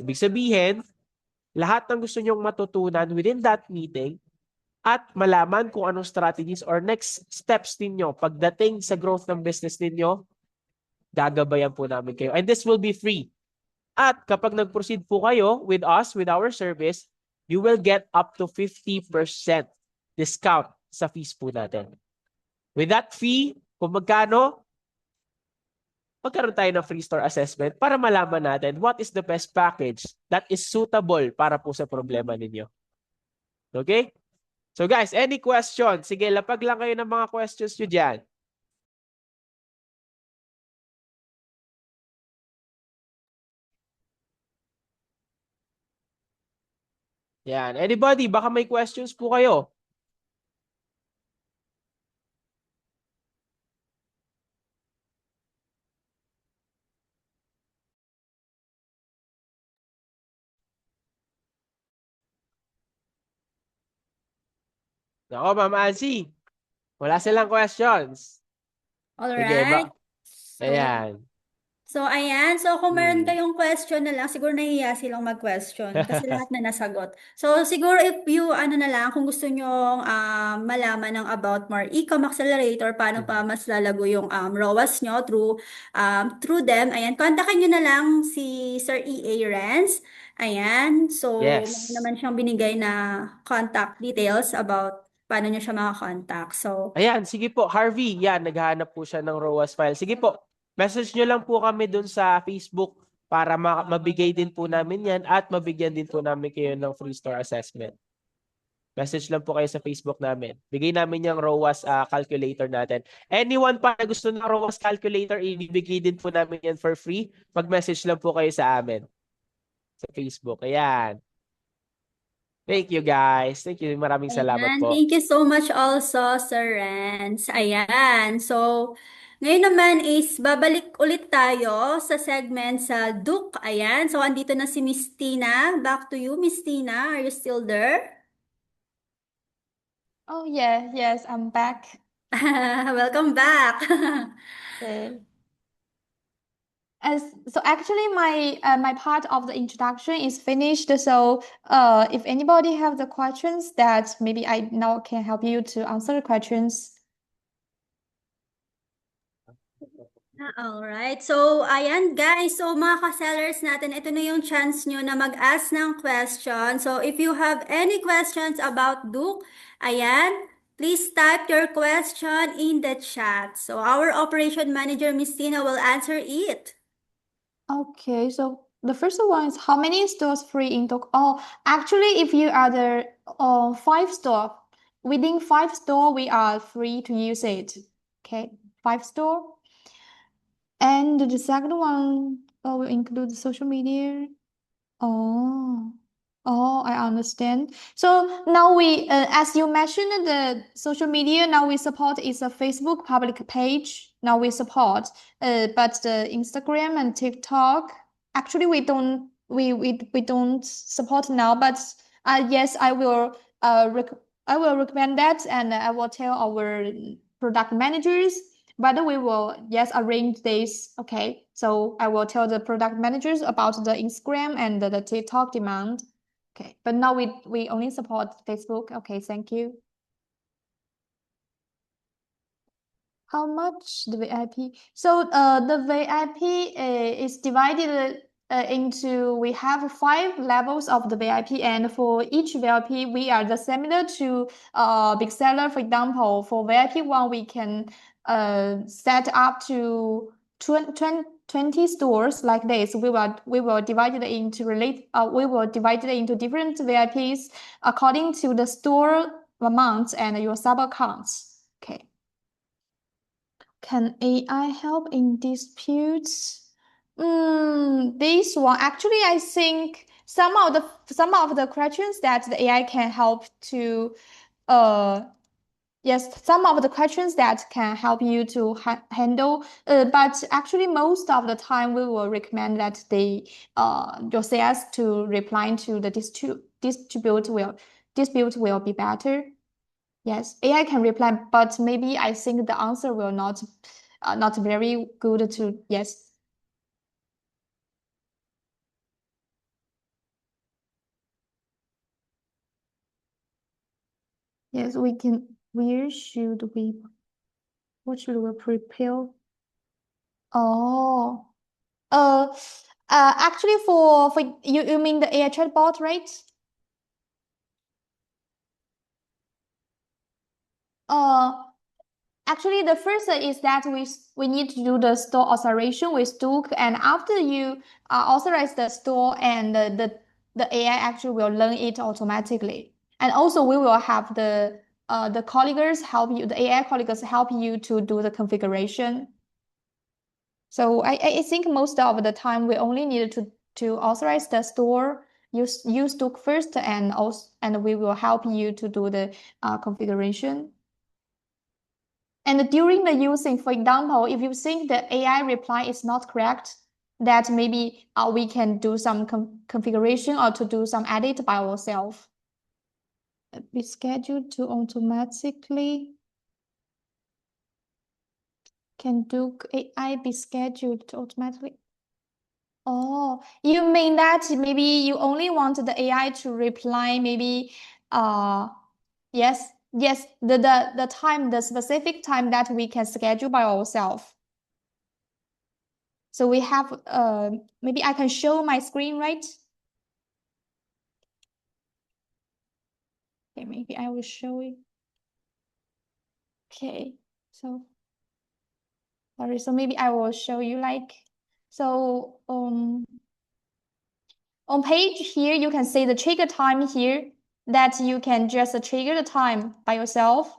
Ibig sabihin, lahat ng gusto nyong matutunan within that meeting at malaman kung anong strategies or next steps ninyo pagdating sa growth ng business ninyo, gagabayan po namin kayo. And this will be free. At kapag nag-proceed po kayo with us, with our service, you will get up to 50% discount sa fees po natin. With that fee, kung magkano, magkaroon tayo ng free store assessment para malaman natin what is the best package that is suitable para po sa problema ninyo. Okay? So guys, any questions? Sige, lapag lang kayo ng mga questions nyo dyan. Yan. Anybody, baka may questions po kayo. Nako, Ma'am Ansi. Wala silang questions. Sige, Alright. ayan. So, ayan. So, kung meron Hmm. kayong question na lang, siguro nahihiya silang mag-question kasi lahat na nasagot. So, siguro if you, ano na lang, kung gusto nyong malaman ng about more Ecom Accelerator, paano pa mas lalago yung ROAS nyo through them, ayan, kontakin nyo na lang si Sir E.A. Renz. Ayan. So, meron Yes. naman siyang binigay na contact details about paano nyo siya makakontakt. So, Ayan, sige po. Harvey, yan, naghahanap po siya ng ROAS file. Sige po, message nyo lang po kami dun sa Facebook para mabigay din po namin yan at mabigyan din po namin kayo ng free store assessment. Message lang po kayo sa Facebook namin. Bigay namin yung ROAS calculator natin. Anyone pa na gusto ng ROAS calculator, ibibigay din po namin yan for free. Mag-message lang po kayo sa amin sa Facebook. Ayan. Thank you guys. Thank you. Maraming salamat ayan. po. Thank you so much also, Sir Renz. Ayan. So, Ngayon naman is babalik ulit tayo sa segment sa Duke. Ayan. So, andito na si Miss Tina. Back to you, Miss Tina. Are you still there? Oh yeah, yes, I'm back. Welcome back. Okay. As so actually my part of the introduction is finished. So if anybody have the questions that maybe I now can help you to answer the questions. Alright. So, ayan guys. So, mga ka-sellers natin, ito na yung chance nyo na mag-ask ng question. So, if you have any questions about Duke, ayan, please type your question in the chat. So, our operation manager, Miss Tina, will answer it. Okay, so the first one is how many stores free in Tokyo? Oh, actually, if you are the 5 store, within 5 store, we are free to use it. Okay, 5 store. And the second one will include social media. Oh, I understand. So now as you mentioned, the social media now we support is a Facebook public page. Now we support, but the Instagram and TikTok actually we don't support now. But yes, I will recommend that, and I will tell our product managers. But we will, yes, arrange this. Okay. So I will tell the product managers about the Instagram and the TikTok demand. Okay. But now we only support Facebook. Okay. Thank you. How much the VIP? So the VIP is divided into, we have 5 levels of the VIP, and for each VIP we are the similar to big seller. For example, for VIP 1 we can set up to 20 stores like this. We will divide it into different VIPs according to the store amounts and your sub accounts. Okay. Can AI help in disputes? This one actually, I think some of the questions that the AI can help to, yes, some of the questions that can help you to handle. But actually, most of the time, we will recommend that your sales to reply to the dispute will be better. Yes, AI can reply, but maybe I think the answer will not very good to yes. Yes, we can. Where should we? What should we prepare? Oh, actually, for you mean the AI chatbot, right? Uh, Actually, the first is that we need to do the store authorization with Duke, and after you authorize the store, and the AI actually will learn it automatically. And also, we will have the colleagues help you, the AI colleagues help you to do the configuration. So I think most of the time we only need to authorize the store, use Duke first, and we will help you to do the configuration. And during the using, for example, if you think the AI reply is not correct, that maybe we can do some configuration or to do some edit by ourselves. Be scheduled to automatically. Can Duke AI be scheduled to automatically? Oh, you mean that maybe you only want the AI to reply maybe yes, the time, the specific time that we can schedule by ourselves. So we have maybe I can show my screen, right? Okay, maybe I will show it. Okay, so sorry, so maybe I will show you like so on page here you can see the trigger time here that you can just trigger the time by yourself.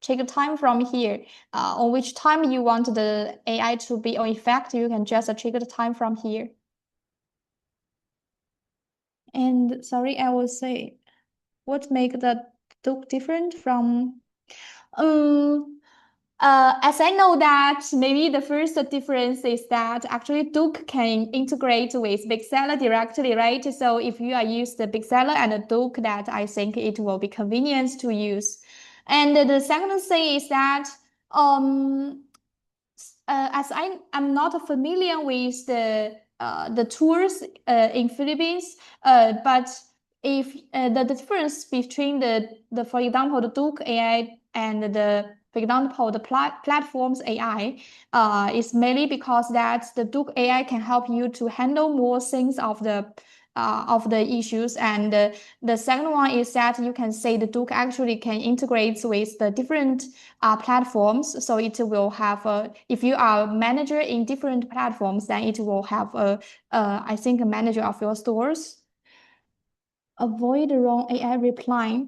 Trigger time from here. On which time you want the AI to be on effect, you can just trigger the time from here. And sorry, I will say what make the Duke different from As I know that maybe the first difference is that actually Duke can integrate with Bigseller directly, right? So if you are used the Bigseller and the Duke, that I think it will be convenient to use. And the second thing is that as I'm not familiar with the tools in Philippines, but if the difference between the for example the Duke AI and the for example the platforms AI is mainly because that the Duke AI can help you to handle more things of the issues, and the second one is that you can say the Duke actually can integrate with the different platforms. So it will have if you are a manager in different platforms, then it will have I think a manager of your stores. Avoid the wrong AI reply.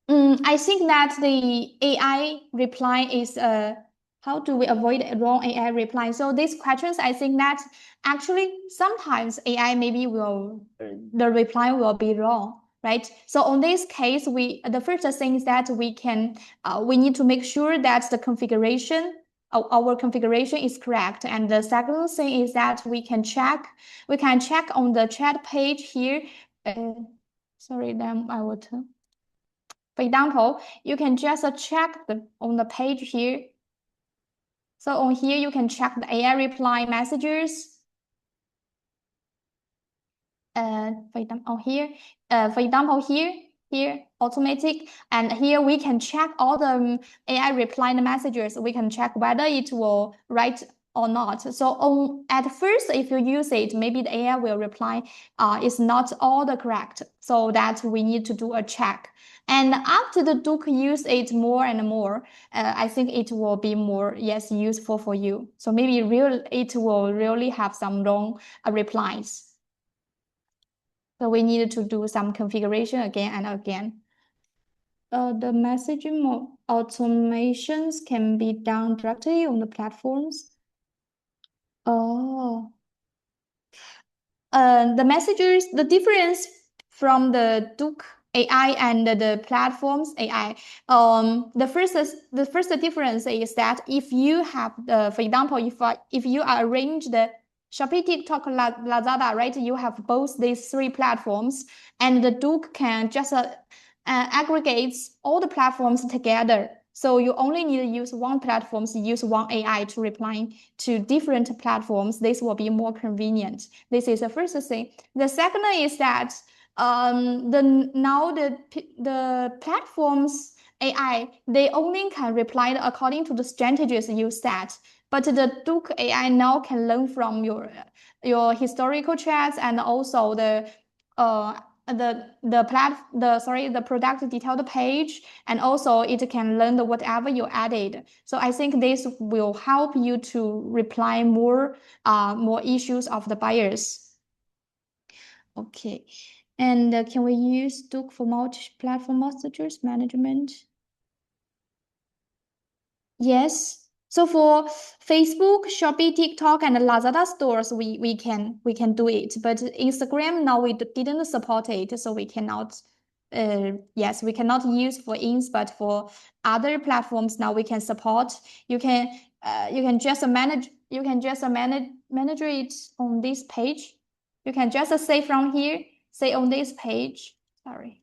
I think that the AI reply is how do we avoid a wrong AI reply? So these questions, I think that actually sometimes AI maybe will the reply will be wrong, right? So on this case, the first thing is that we need to make sure that the configuration our configuration is correct, and the second thing is that we can check on the chat page here. Sorry, then I will. For example, you can just check on the page here. So on here, you can check the AI reply messages. For example, here, automatic, and here we can check all the AI reply messages. We can check whether it will write or not. So at first, if you use it, maybe the AI will reply is not all the correct. So that we need to do a check. And after the Duke use it more and more, I think it will be more useful for you. So maybe it will really have some wrong replies. So we needed to do some configuration again and again. The messaging automations can be done directly on the platforms. Oh. The difference from the Duke AI and the platforms AI. The first difference is that if you have for example, if you arrange the Shopee, TikTok, Lazada, right? You have both these three platforms, and the Duke can just aggregates all the platforms together. So you only need to use one platform, use one AI to reply to different platforms. This will be more convenient. This is the first thing. The second is that the platforms AI, they only can reply according to the strategies you set. But the Duke AI now can learn from your historical chats and also the product detailed page, and also it can learn whatever you added. So I think this will help you to reply more issues of the buyers. Okay, and can we use Duke for multi-platform messages management? Yes. So for Facebook, Shopee, TikTok, and Lazada stores, we can do it. But Instagram now we didn't support it, so we cannot. Yes, we cannot use for Ins, but for other platforms now we can support. You can just manage it on this page. You can just say from here, say on this page. Sorry.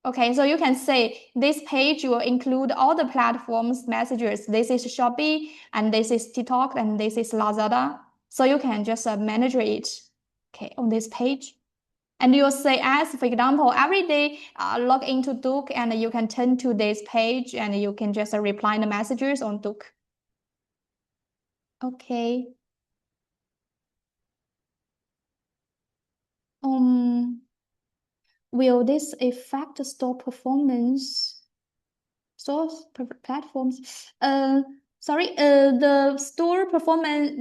Okay, so you can say this page will include all the platforms messages. This is Shopee, and this is TikTok, and this is Lazada. So you can just manage it, okay, on this page. And you'll say as, for example, every day log into Duke, and you can turn to this page, and you can just reply the messages on Duke. Okay. Will this affect store performance? Source platforms. Sorry. The store performance.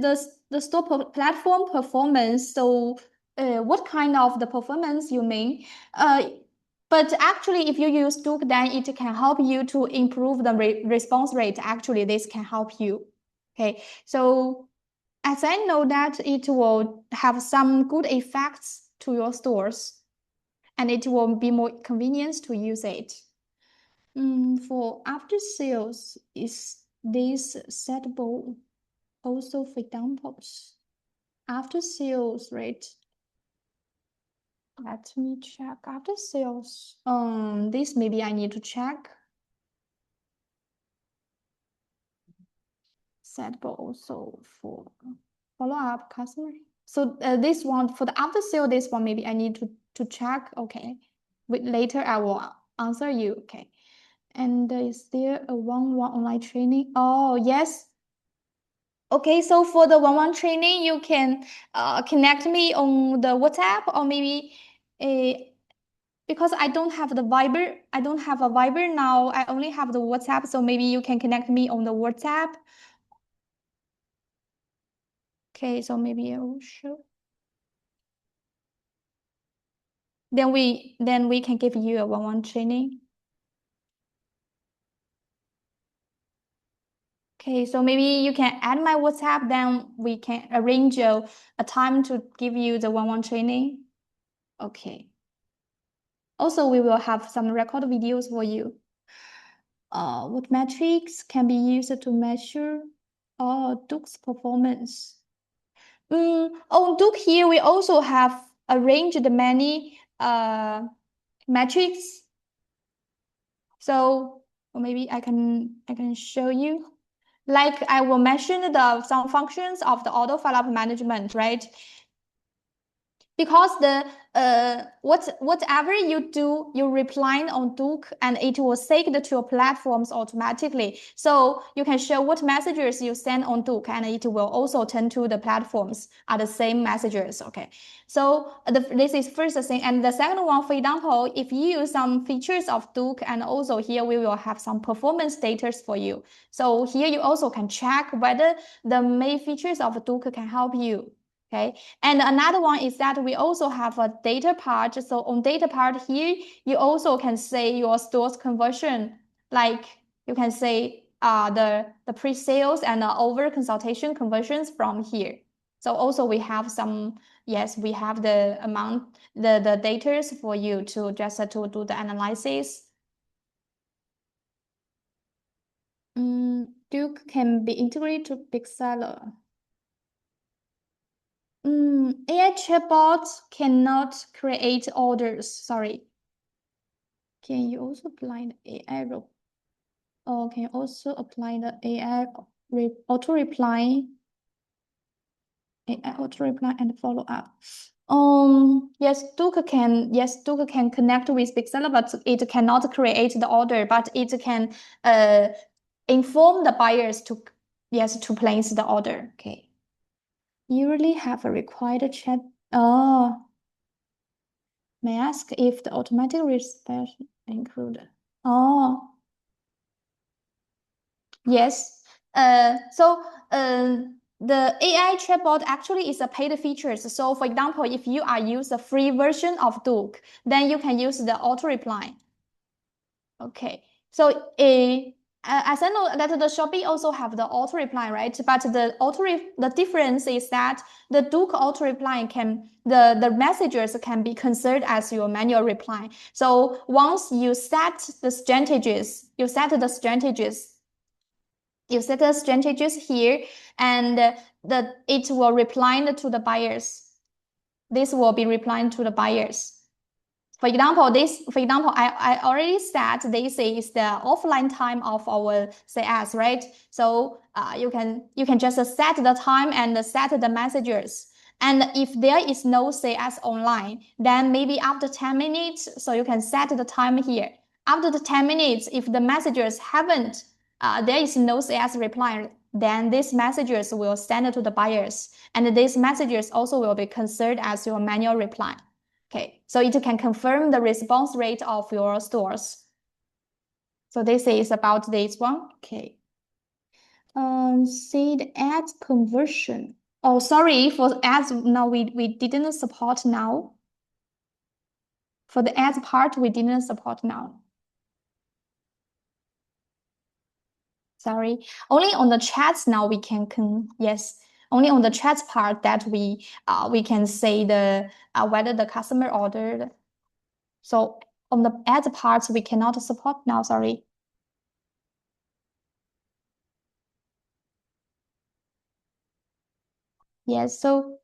The store platform performance. So, what kind of the performance you mean? But actually, if you use Duke, then it can help you to improve the response rate. Actually, this can help you. Okay. So, as I know that it will have some good effects to your stores, and it will be more convenient to use it. For after sales, is this settable also for examples? After sales, right? Let me check after sales. This maybe I need to check. Settable also for follow-up customer. So this one for the after sale, this one maybe I need to check. Okay, later I will answer you. Okay, and is there a one-on-one online training? Oh yes. Okay, so for the one-on-one training, you can connect me on the WhatsApp or maybe because I don't have the Viber. I don't have a Viber now. I only have the WhatsApp. So maybe you can connect me on the WhatsApp. Okay, so maybe I will show. Then we can give you a one-on-one training. Okay, so maybe you can add my WhatsApp, then we can arrange a time to give you the one-on-one training. Okay. Also, we will have some record videos for you. What metrics can be used to measure Duke's performance? On Duke here, we also have arranged many metrics. So maybe I can show you. Like I will mention some functions of the auto follow-up management, right? Because the whatever you do, you reply on Duke and it will sync to your platforms automatically. So you can show what messages you send on Duke and it will also turn to the platforms are the same messages. Okay. So this is first thing. And the second one, for example, if you use some features of Duke and also here we will have some performance data for you. So here you also can check whether the main features of Duke can help you. Okay, and another one is that we also have a data part. So on data part here, you also can say your store's conversion, like you can say the pre-sales and the over consultation conversions from here. So also we have some, yes, we have the amount, the data for you to just to do the analysis. Duke can be integrated to Bigseller. AI chatbots cannot create orders. Sorry. Can you also apply the AI can you also apply the AI auto reply and follow up? Yes, Duke can connect with Bigseller, but it cannot create the order, but it can inform the buyers to place the order. Okay. Usually have a required chat. Oh, may I ask if the automatic response included? Oh, yes. The AI chatbot actually is a paid feature. So for example, if you are use a free version of Duke, then you can use the auto reply. Okay. So as I know that the Shopee also have the auto reply, right? But the difference is that the Duke auto reply the messages can be considered as your manual reply. So once you set the strategies here, and it will reply to the buyers. This will be replying to the buyers. For example, I already said this is the offline time of our CS, right? So you can just set the time and set the messages. And if there is no CS online, then maybe after 10 minutes, so you can set the time here. After the 10 minutes, if the messages haven't, there is no CS reply, then these messages will send to the buyers. And these messages also will be considered as your manual reply. Okay, so it can confirm the response rate of your stores. So this is about this one. Okay. See the ads conversion. Oh, sorry, for ads now we didn't support now. For the ads part, we didn't support now. Sorry, only on the chats now we can only on the chats part that we can say the whether the customer ordered. So on the ads parts we cannot support now, sorry. Yes, so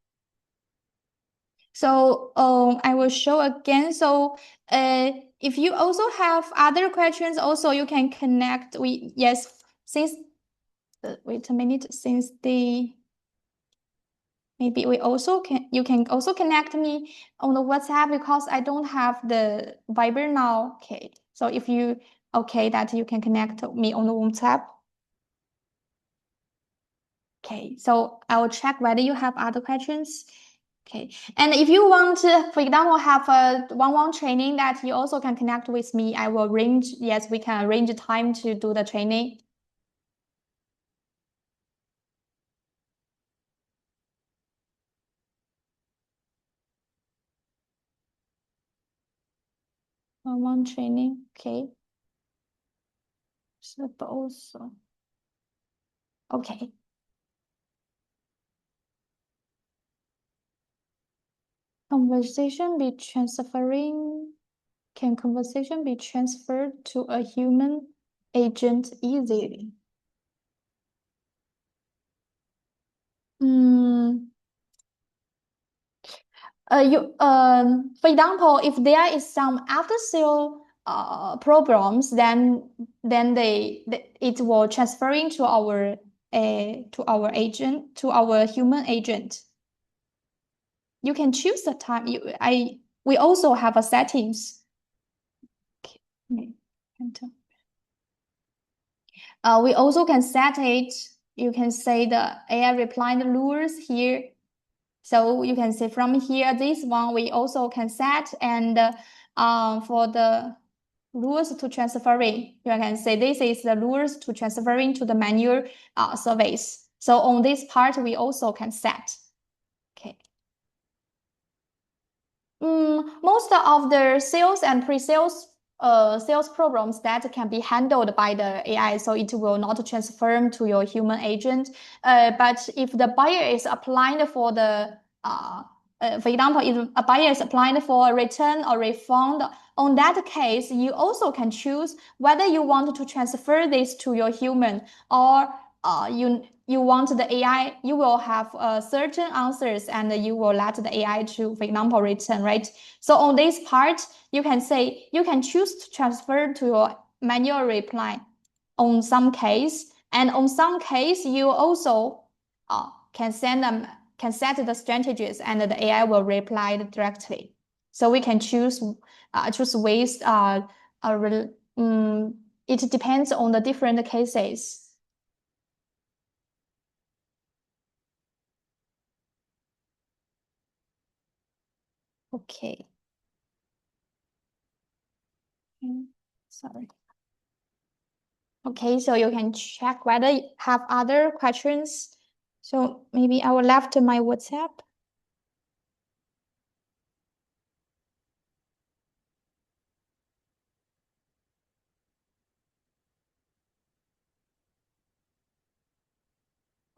I will show again. So if you also have other questions, also you can connect. Since wait a minute, since maybe you can also connect me on the WhatsApp because I don't have the Viber now. Okay, so if you that you can connect me on the WhatsApp. Okay, so I will check whether you have other questions. Okay, and if you want to, for example, have a one-on-one training that you also can connect with me, I will arrange, yes, we can arrange a time to do the training. One-on-one training, okay. So also, okay. Conversation be transferring, can conversation be transferred to a human agent easily? For example, if there is some after sale problems, then it will transferring to our agent, to our human agent. You can choose the time. We also have a settings. Okay. We also can set it. You can say the AI reply the rules here. So you can see from here, this one we also can set, and for the rules to transferring, you can say this is the rules to transferring to the manual service. So on this part, we also can set. Okay. Most of the sales and pre-sales sales programs that can be handled by the AI, so it will not transfer to your human agent. But if the buyer is applying for the, for example, if a buyer is applying for a return or refund, on that case, you also can choose whether you want to transfer this to your human or you want the AI, you will have certain answers and you will let the AI to, for example, return, right? So on this part, you can say, you can choose to transfer to your manual reply on some case. And on some case, you also can set the strategies and the AI will reply directly. So we can choose ways, it depends on the different cases. Okay. Sorry. Okay, so you can check whether you have other questions. So maybe I will left my WhatsApp.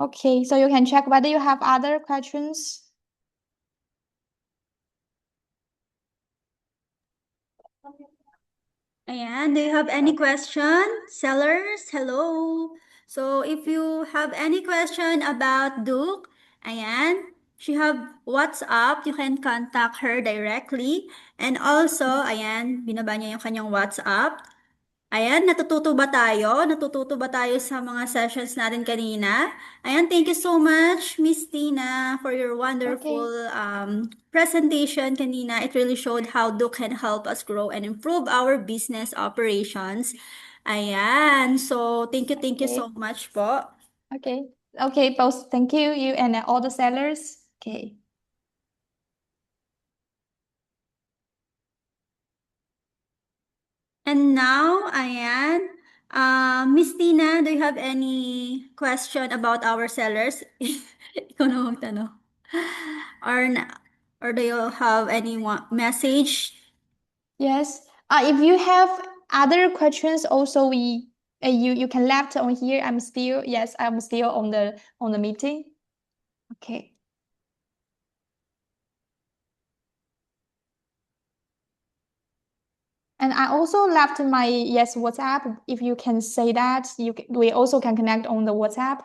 Okay, so you can check whether you have other questions. Ayan, do you have any question? Sellers, hello. So if you have any question about Duke, ayan, she have WhatsApp, you can contact her directly. And also, ayan, binaba niya yung kanyang WhatsApp. Ayan, natututo ba tayo? Natututo ba tayo sa mga sessions natin kanina? Ayan, thank you so much, Miss Tina, for your wonderful presentation kanina. It really showed how Duke can help us grow and improve our business operations. Ayan, so thank you so much po. Okay. Okay, both thank you and all the sellers. Okay. And now, ayan, Miss Tina, do you have any question about our sellers? Ikaw na magtanong. Or do you have any message? Yes. If you have other questions, also you can left on here. I'm still on the meeting. Okay. And I also left my yes WhatsApp. If you can say that, we also can connect on the WhatsApp.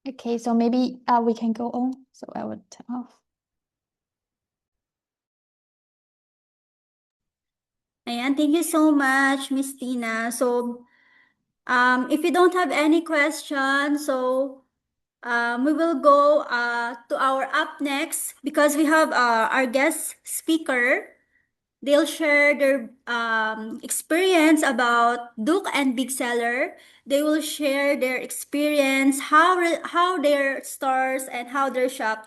Okay, so maybe we can go on. So I will turn off. Ayan, thank you so much, Miss Tina. So, if you don't have any questions, so we will go to our up next because we have our guest speaker. They'll share their experience about Duke and Big Seller. They will share their experience, how their stores and how their shop,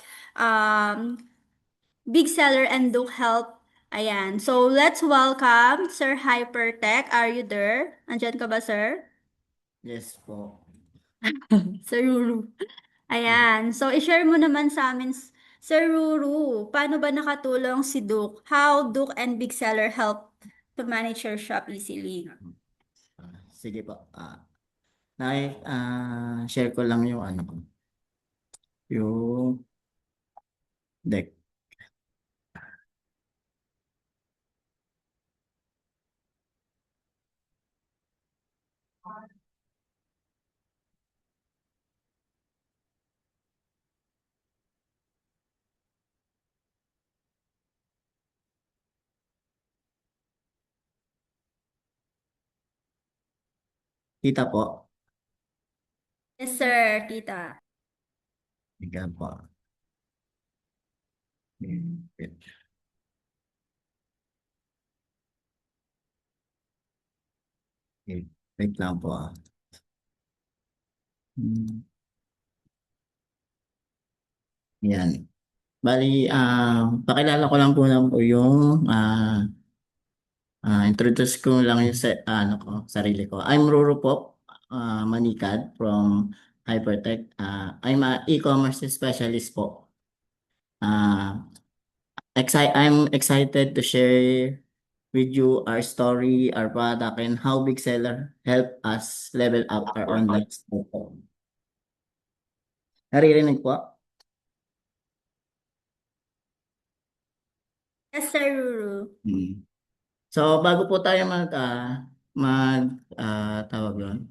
Big Seller and Duke help. Ayan. So let's welcome Sir Hypertech. Are you there? Andyan ka ba, sir? Yes po. Sir Ruru. Ayan. So, i-share mo naman sa amin, Sir Ruru, paano ba nakatulong si Duke? How Duke and Big Seller help to manage your shop easily? Sige po. Share ko lang yung ano ko. Yung deck. Kita po. Yes, sir, tita. Tingnan po. Wait. Wait lang po. Yan. Bali, pakilala ko lang po lang po yung introduce ko lang yung sarili ko. I'm Ruru po, Manikad from Hypertech. I'm a e-commerce specialist po. I'm excited to share with you our story, our product, and how Big Seller help us level up our online store po. Naririnig po? Yes, Sir Ruru. So, bago po tayo tawag yun,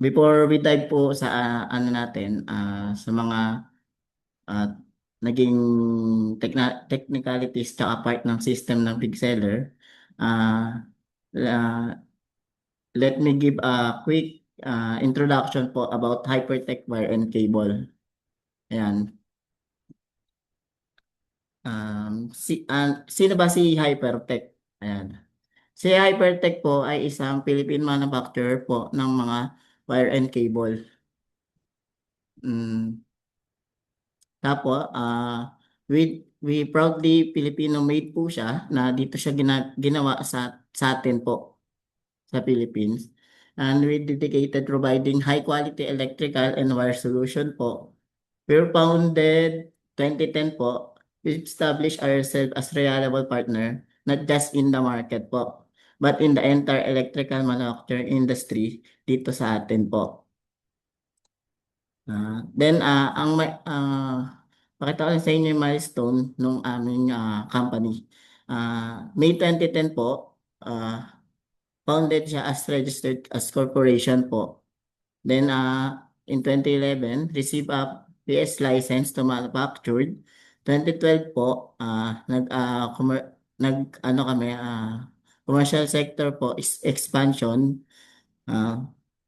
before we dive po sa ano natin, sa mga naging technicalities tsaka part ng system ng Big Seller, let me give a quick introduction po about Hypertech Wire and Cable. Ayan. Sino ba si Hypertech? Ayan. Si Hypertech po ay isang Philippine manufacturer po ng mga wire and cable. Tapos, we proudly Filipino-made po siya na dito siya ginawa sa atin po sa Philippines. And we dedicated providing high-quality electrical and wire solution po. We were founded 2010 po. We established ourselves as reliable partner, not just in the market po, but in the entire electrical manufacturing industry dito sa atin po. Pakita ko sa inyo yung milestone ng aming company. May 2010 po, founded siya as registered as corporation po. Then, in 2011, received a PS license to manufacture. 2012 po, commercial sector po is expansion.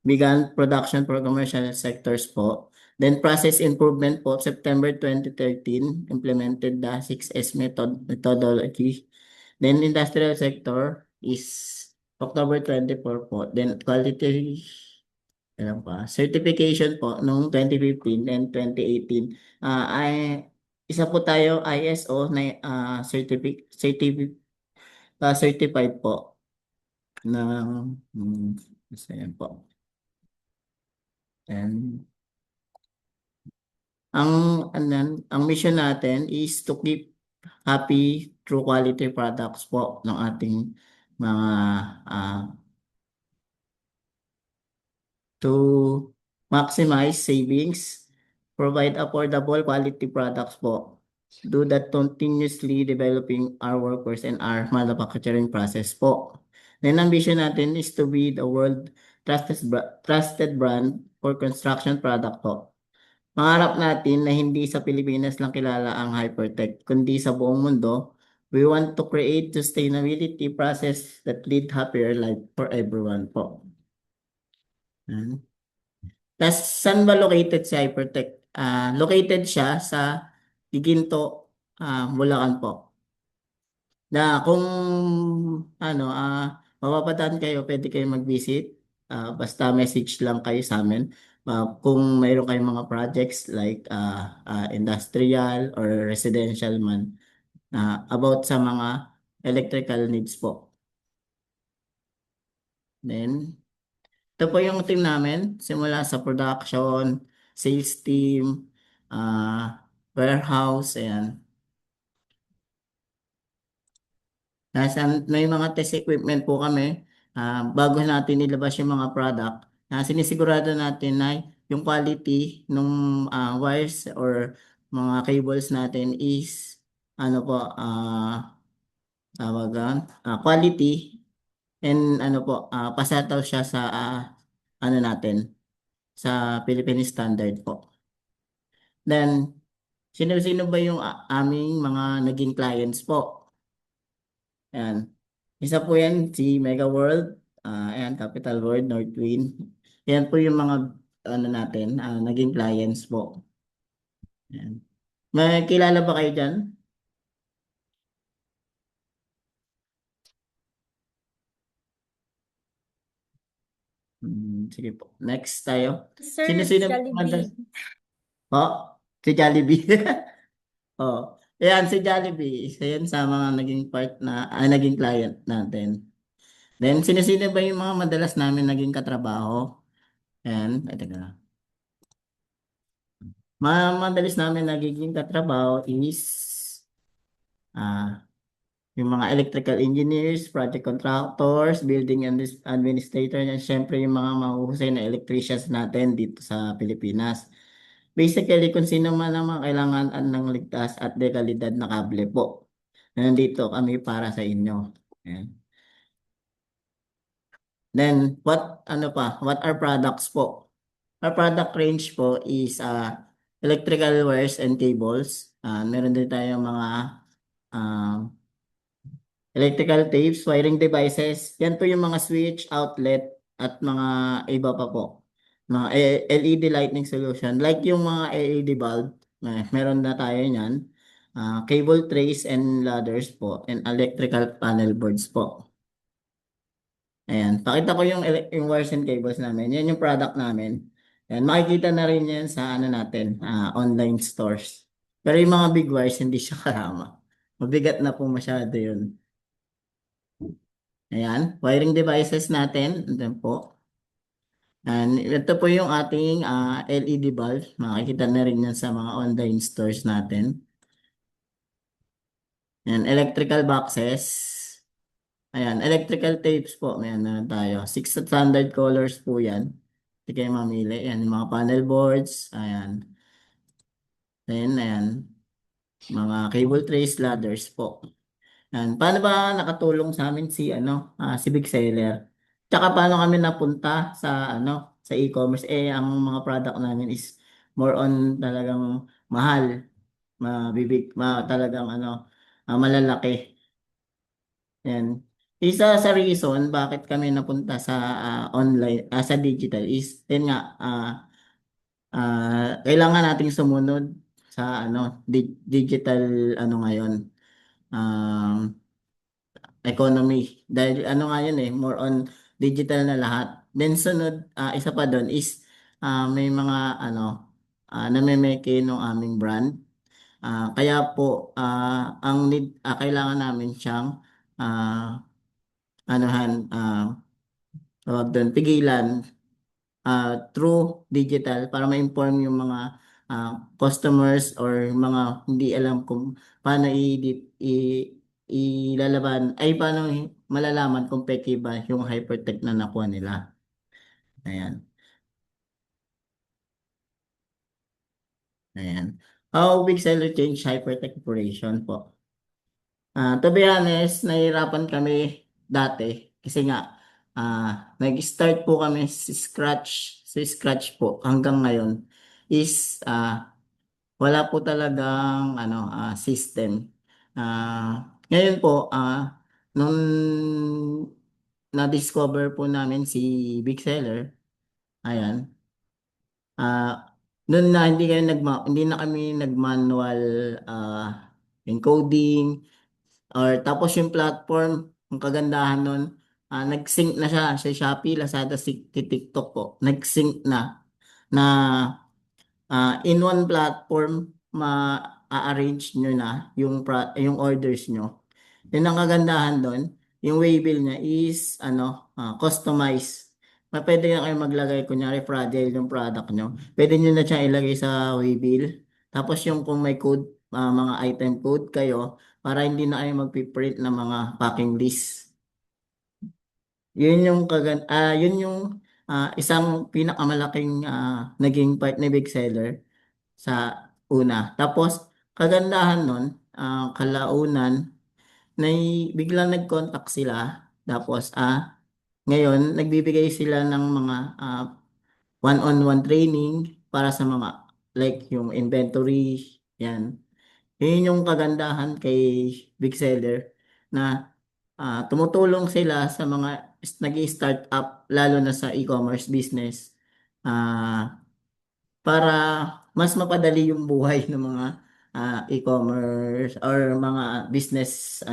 Began production for commercial sectors po. Then process improvement po, September 2013, implemented the 6S methodology. Then industrial sector is October 24 po. Then quality certification po noong 2015 and 2018. Isa po tayo ISO na certified po ng isa yan po. And ang mission natin is to keep happy true quality products po ng ating mga to maximize savings, provide affordable quality products po. Do that continuously developing our workers and our manufacturing process po. Then ang vision natin is to be the world trusted brand for construction product po. Pangarap natin na hindi sa Pilipinas lang kilala ang Hypertech, kundi sa buong mundo. We want to create sustainability process that lead happier life for everyone po. Yan. Tas saan ba located si Hypertech? Located siya sa Giginto, Bulacan po. Na kung ano, mapapadaan kayo, pwede kayo mag-visit. Basta message lang kayo sa amin. Kung mayroon kayong mga projects like industrial or residential man about sa mga electrical needs po. Then, ito po yung team namin, simula sa production, sales team, warehouse, ayan. May mga test equipment po kami, bago natin ilabas yung mga product, sinisigurado natin na yung quality ng wires or mga cables natin is ano po, tawagan, quality and ano po, pasataw siya sa ano natin, sa Philippine standard po. Then, sino-sino ba yung aming mga naging clients po? Ayan. Isa po yan, si Mega World, ayan, Capital World, Northwind. Yan po yung mga ano natin, naging clients po. Ayan. May kilala ba kayo dyan? Sige po. Next tayo. Sir, Sino-sino Jollibee. Si Jollibee. Oh, ayan si Jollibee. Isa yan sa mga naging part na, naging client natin. Then, sino-sino ba yung mga madalas namin naging katrabaho? Ayan, ay, teka lang. Madalas namin nagiging katrabaho is yung mga electrical engineers, project contractors, building administrator, and syempre yung mga mahuhusay na electricians natin dito sa Pilipinas. Basically, kung sino man ang mga kailangan ng ligtas at dekalidad na kable po. Nandito kami para sa inyo. Ayan. Then, what are products po? Our product range po is electrical wires and cables. Meron din tayong mga electrical tapes, wiring devices. Yan po yung mga switch, outlet, at mga iba pa po. Mga LED lighting solution. Like yung mga LED bulb, meron na tayo yan. Cable trays and ladders po. And electrical panel boards po. Ayan. Pakita ko yung wires and cables namin. Yan yung product namin. Ayan. Makikita na rin yan sa ano natin, online stores. Pero yung mga big wires, hindi siya karama. Mabigat na po masyado yun. Ayan, wiring devices natin. Ito po. And ito po yung ating LED bulb. Makikita na rin yan sa mga online stores natin. Ayan, electrical boxes. Ayan, electrical tapes po. Ayan na tayo. 6 standard colors po yan. Hindi kayo mamili. Ayan, yung mga panel boards. Ayan. Then, ayan. Mga cable trays, ladders po. Paano ba nakatulong sa amin si Big Seller? Tsaka paano kami napunta sa e-commerce? Ang mga product namin is more on talagang mahal, talagang malalaki. Yan. Isa sa reason bakit kami napunta sa online, sa digital is, kailangan nating sumunod sa digital ngayon. Economy. Dahil nga yun more on digital na lahat. Then sunod, isa pa doon is may mga namemeke ng aming brand. Kaya po kailangan namin siyang tawag doon, pigilan through digital para ma-inform yung mga customers or mga hindi alam kung paano ilalaban ay paano malalaman kung peke ba yung hypertext na nakuha nila. Ayan. Ayan. How big seller change hypertext operation po? To be honest, nahihirapan kami dati kasi nga nag-start po kami sa scratch po hanggang ngayon is wala po talagang system. Ngayon po nung na-discover po namin si Big Seller, ayan, noon na hindi na kami nag-manual encoding or tapos yung platform, ang kagandahan nun, nag-sync na siya sa Shopee, Lazada, TikTok po. Nag-sync na in one platform ma-arrange nyo na yung orders nyo. Yun ang kagandahan doon. Yung waybill niya is customized. Pwede na kayo maglagay, kunyari fragile yung product nyo. Pwede nyo na siya ilagay sa waybill. Tapos yung kung may code, mga item code kayo, para hindi na kayo magpiprint ng mga packing list. Yun yung isang pinakamalaking naging part ni Big Seller sa una. Tapos kagandahan nun, kalaunan, biglang nag-contact sila. Tapos ngayon nagbibigay sila ng mga one-on-one training para sa mga like yung inventory, yan. Yun yung kagandahan kay Big Seller na tumutulong sila sa mga nag-start up lalo na sa e-commerce business para mas mapadali yung buhay ng mga e-commerce or mga business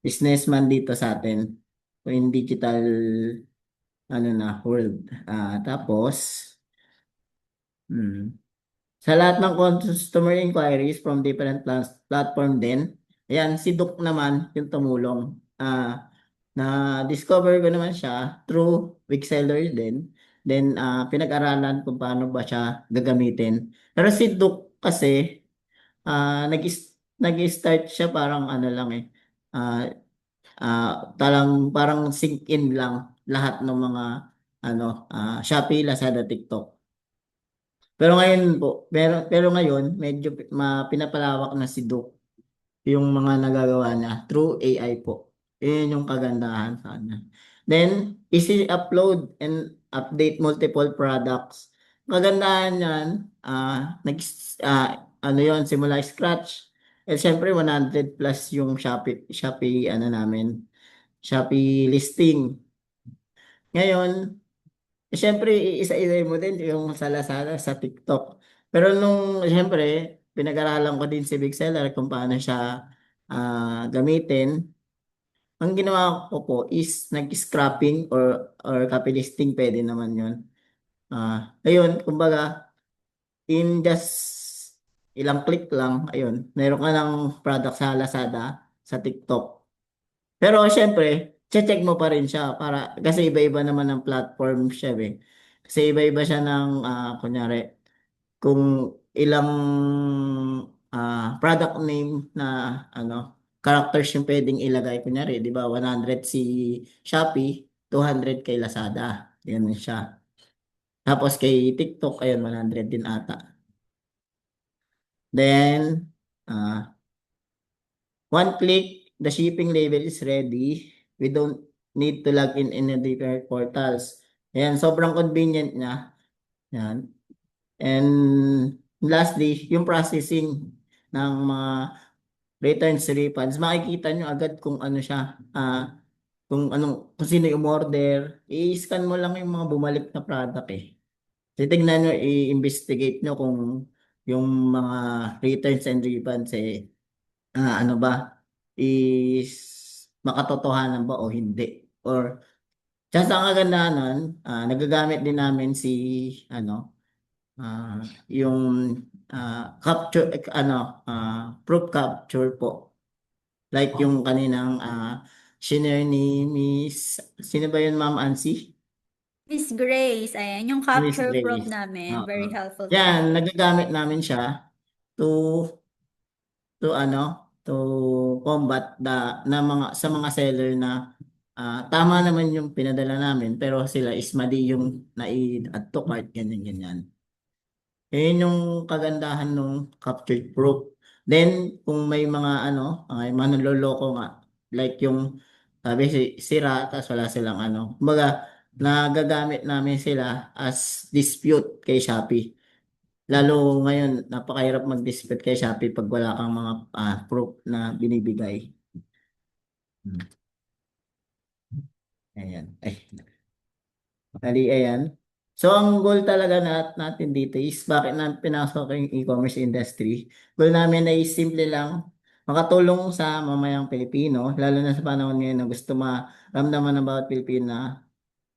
businessman dito sa atin in digital world. Tapos sa lahat ng customer inquiries from different platform din, ayan, si Duke naman yung tumulong. Na-discover ko naman siya through Wixseller din. Then, pinag-aralan kung paano ba siya gagamitin. Pero si Duke kasi, nag-start siya parang lang ah, parang sync in lang lahat ng mga Shopee, Lazada, TikTok. Pero ngayon po, pero ngayon medyo pinapalawak na si Duke yung mga nagagawa niya through AI po. Yun yung kagandahan sa kanya. Then, easy upload and update multiple products. Kagandahan yan, yun, simula scratch. And syempre, 100 plus yung Shopee namin, Shopee listing. Ngayon, siyempre, isa-isa mo din yung sala-sala sa TikTok. Pero siyempre, pinag-aralan ko din si Big Seller kung paano siya gamitin. Ang ginawa ko po is nag-scrapping or copy listing, pwede naman yun. Ayun, kumbaga, in just ilang click lang, ayun, meron ka ng product sa Lazada, sa TikTok. Pero syempre, check mo pa rin siya kasi iba-iba naman ang platform siya eh. Kasi iba-iba siya ng kunyari kung ilang product name na characters yung pwedeng ilagay. Kunyari, di ba, 100 si Shopee, 200 kay Lazada. Yan siya. Tapos kay TikTok, ayun, 100 din ata. Then, one click, the shipping label is ready. We don't need to log in any different portals. Ayan, sobrang convenient niya. Yan. And lastly, yung processing ng mga returns, refunds, makikita nyo agad kung ano siya, kung sino yung order, i-scan mo lang yung mga bumalik na product eh. Titignan nyo, i-investigate nyo kung yung mga returns and refunds ano ba, is makatotohanan ba o hindi. Or, just ang kagandahan nun, nagagamit din namin yung capture, proof capture po. Like yung kaninang shinare ni Miss, sino ba yun, Ma'am Ansi? Miss Grace, ayan, yung Miss capture proof Grace. namin, Oo. very helpful Yan, talaga. nagagamit namin siya to to combat na mga sa mga seller na tama naman yung pinadala namin pero sila is mali yung nai-add to cart, ganyan ganyan. Yun yung kagandahan ng captured proof. Then kung may mga ay manloloko nga, like yung sabi sira tapos wala silang kumbaga nagagamit namin sila as dispute kay Shopee. Lalo ngayon, napakahirap mag-dispute kay Shopee pag wala kang mga proof na binibigay. Hmm. Ayan. Ay, ayan. So, ang goal talaga natin dito is bakit na pinasok yung e-commerce industry. Goal namin ay simple lang, makatulong sa mamayang Pilipino, lalo na sa panahon ngayon na gusto maramdaman about Pilipina,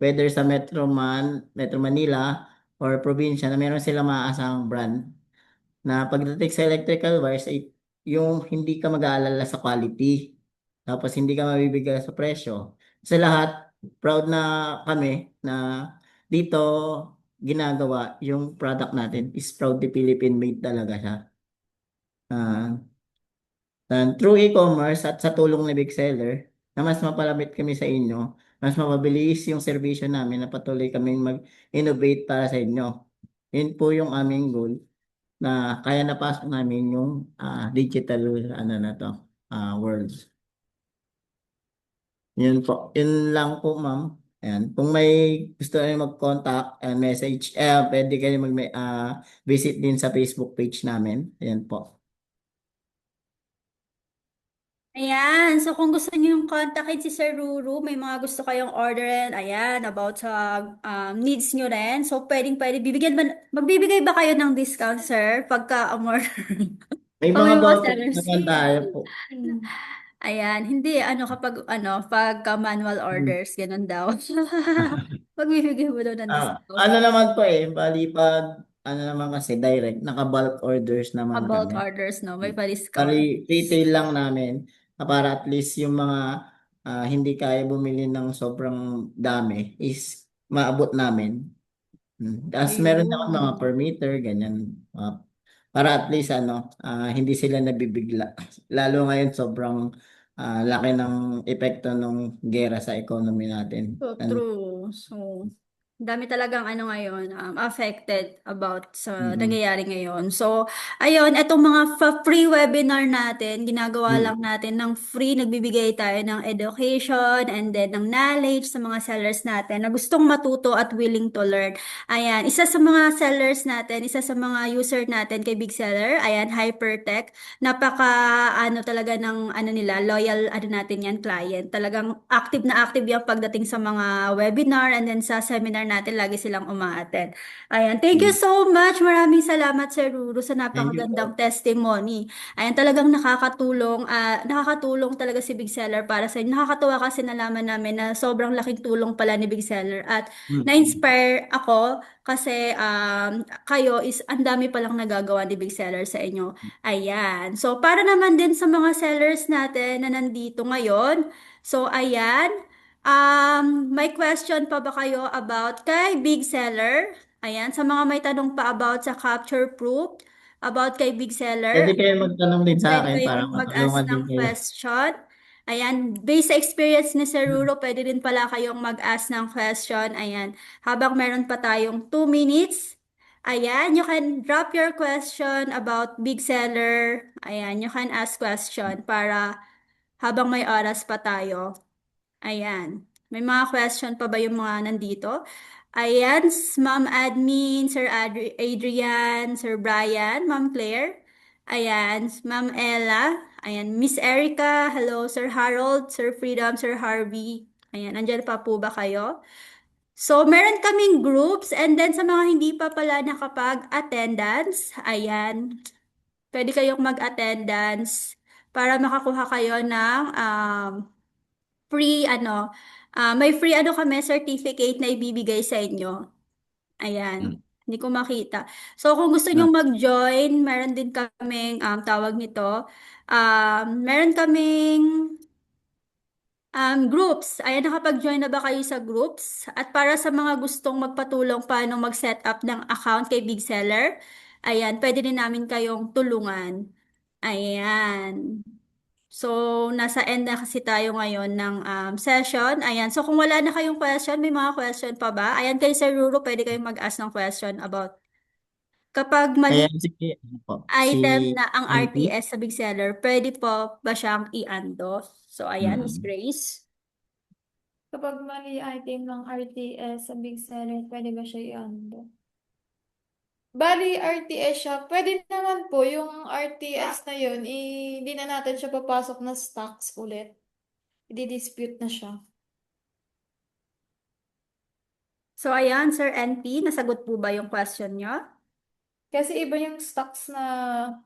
whether sa Metro Manila, or probinsya na meron silang maaasahang brand na pagdating sa electrical wires ay yung hindi ka mag-aalala sa quality. Tapos hindi ka mabibigyan sa presyo. Sa lahat, proud na kami na dito ginagawa yung product natin is proudly Philippine made talaga siya. Ah, and through e-commerce at sa tulong ni Big Seller, na mas mapalapit kami sa inyo, mas mapabilis yung serbisyo namin na patuloy kaming mag-innovate para sa inyo. Yun po yung aming goal na kaya napasok namin yung digital na to, world. Yun po. Yun lang po, ma'am. Ayan. Kung may gusto kayo mag-contact and message, pwede kayo visit din sa Facebook page namin. Ayan po. Ayan, so kung gusto niyo yung kontakin si Sir Ruru, may mga gusto kayong orderin, ayan, about sa needs niyo rin. So, pwede, magbibigay ba kayo ng discount, sir, pagka umorder? May Pag mga may mga vouchers sellers. naman tayo po. Ayan, hindi, pagka manual orders, ganun daw. Magbibigay mo daw ng discount. Ano naman po bali pag naman kasi direct, naka-bulk orders naman Bulk kami. orders, no? May pa-discount. Bali, retail lang namin para at least yung mga hindi kaya bumili ng sobrang dami is maabot namin. Tapos meron naman mga Ayun. per meter, ganyan. Para at least hindi sila nabibigla. Lalo ngayon sobrang laki ng epekto ng gera sa economy natin. So true. So, dami talagang ngayon, affected about sa Mm, nangyayari ngayon. So, ayun, etong mga free webinar natin, ginagawa lang mm, natin ng free, nagbibigay tayo ng education and then ng knowledge sa mga sellers natin na gustong matuto at willing to learn. Ayan, isa sa mga sellers natin, isa sa mga user natin kay Big Seller, ayan, Hypertech, napaka talaga ng nila, loyal natin yan client. Talagang active yung pagdating sa mga webinar and then sa seminar natin lagi silang umaattend. Ayan, thank you mm. so much. Maraming salamat Sir Ruru sa Thank you napakagandang po. testimony. Ayan, talagang nakakatulong talaga si Big Seller para sa inyo. Nakakatuwa kasi nalaman namin na sobrang laking tulong pala ni Big Seller at Mm, na-inspire ako kasi kayo is ang dami palang nagagawa ni Big Seller sa inyo. Ayan. So, para naman din sa mga sellers natin na nandito ngayon. So, ayan. May question pa ba kayo about kay Big Seller? Ayan. Sa mga may tanong pa about sa capture proof, about kay Big Pwede Seller, kayo magtanong din sa pwede akin para kayong mag-ask matulungan din ng kayo. question. Ayan, based sa experience ni Sir Ruro, pwede din pala kayong mag-ask ng question. Ayan, habang meron pa tayong 2 minutes. Ayan, you can drop your question about big seller. Ayan, you can ask question para habang may oras pa tayo. Ayan. May mga question pa ba yung mga nandito? Ayan, Ma'am Admin, Sir Adrian, Sir Brian, Ma'am Claire. Ayan, Ma'am Ella. Ayan, Miss Erica. Hello, Sir Harold, Sir Freedom, Sir Harvey. Ayan, andyan pa po ba kayo? So, meron kaming groups and then sa mga hindi pa pala nakapag-attendance, ayan, pwede kayong mag-attendance para makakuha kayo ng free may free kami certificate na ibibigay sa inyo. Ayan. Mm. Hindi ko makita. So, kung gusto Ah, nyong mag-join, meron din kaming tawag nito. Meron kaming Groups. Ayan, nakapag-join na ba kayo sa groups? At para sa mga gustong magpatulong paano mag-set up ng account kay Big Seller, ayan, pwede din namin kayong tulungan. Ayan. So, nasa end na kasi tayo ngayon ng session. Ayan. So, kung wala na kayong question, may mga question pa ba? Ayan, kay Sir Ruro, pwede kayong mag-ask ng question about kapag mali Ayan, sige, ano po, si item na ang MP. RTS sa Big Seller, pwede po ba siyang i-undo? So, ayan, Miss Mm. Grace. Kapag mali item ng RTS sa Big Seller, pwede ba siya i-undo? Bali, RTS siya. Pwede naman po yung RTS na yun, hindi na natin siya papasok na stocks ulit. I-dispute na siya. So, ayan, Sir NP, nasagot po ba yung question nyo? Kasi iba yung stocks na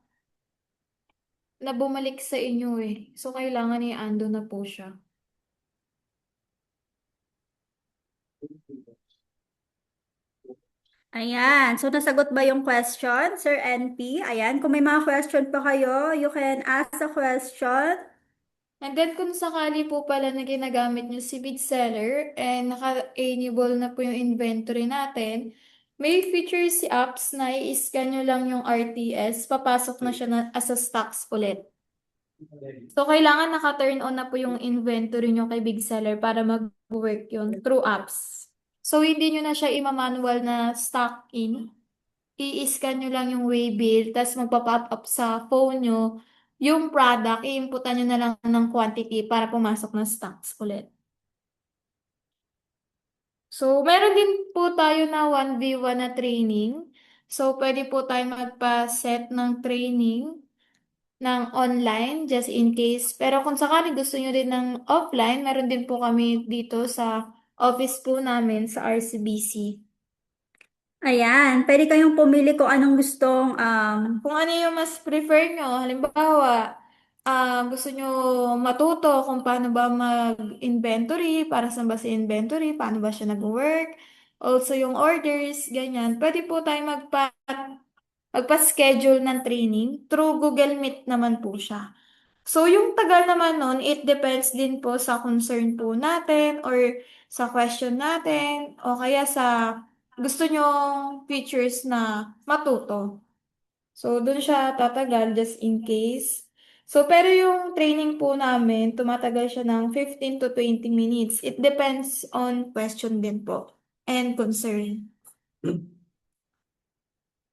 bumalik sa inyo eh. So, kailangan i-undo na po siya. Ayan, so nasagot ba yung question, Sir NP? Ayan, kung may mga question pa kayo, you can ask a question. And then, kung sakali po pala na ginagamit nyo si Big Seller and naka-enable na po yung inventory natin, may features si apps na i-scan nyo lang yung RTS, papasok na siya as a stocks ulit. So, kailangan naka-turn on na po yung inventory nyo kay Big Seller para mag-work yun through apps. So, hindi nyo na siya ima-manual na stock in. I-scan nyo lang yung waybill, tapos magpa-pop up sa phone nyo, yung product, i-inputan nyo na lang ng quantity para pumasok ng stocks ulit. So, meron din po tayo na 1v1 na training. So, pwede po tayo magpa-set ng training ng online just in case. Pero kung sakali gusto nyo din ng offline, meron din po kami dito sa office po namin sa RCBC. Ayan, pwede kayong pumili kung anong gustong Kung ano yung mas prefer nyo, halimbawa, gusto nyo matuto kung paano ba mag-inventory, para saan ba si inventory, paano ba siya nag-work, also yung orders, ganyan. Pwede po tayo magpa-schedule ng training. Through Google Meet naman po siya. So, yung tagal naman nun, it depends din po sa concern po natin or sa question natin o kaya sa gusto nyong features na matuto. So, dun siya tatagal just in case. So, pero yung training po namin, tumatagal siya ng 15 to 20 minutes. It depends on question din po and concern.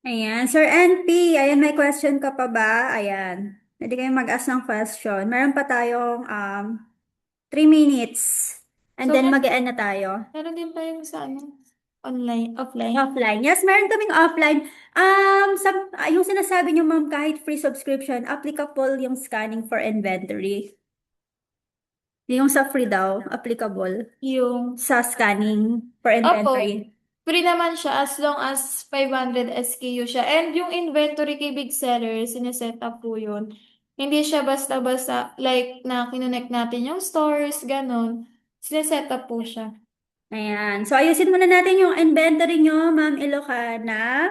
Ayan, Sir NP, ayan, may question ka pa ba? Ayan, pwede kayong mag-ask ng question. Meron pa tayong 3 minutes. And So, then mag-e-end na tayo. meron din pa yung sa ano, online, offline. Offline. Yes, meron kaming offline. Yung sinasabi niyo, ma'am, kahit free subscription, applicable yung scanning for inventory. Yung sa free daw, applicable Yung, sa scanning for opo, inventory. free naman siya as long as 500 SKU siya. And yung inventory kay Big Seller, sineset up po yun. Hindi siya basta-basta, like, na kinonect natin yung stores, ganon. Sineset up po siya. Ayan. So, ayusin muna natin yung inventory nyo, Ma'am Ilocana.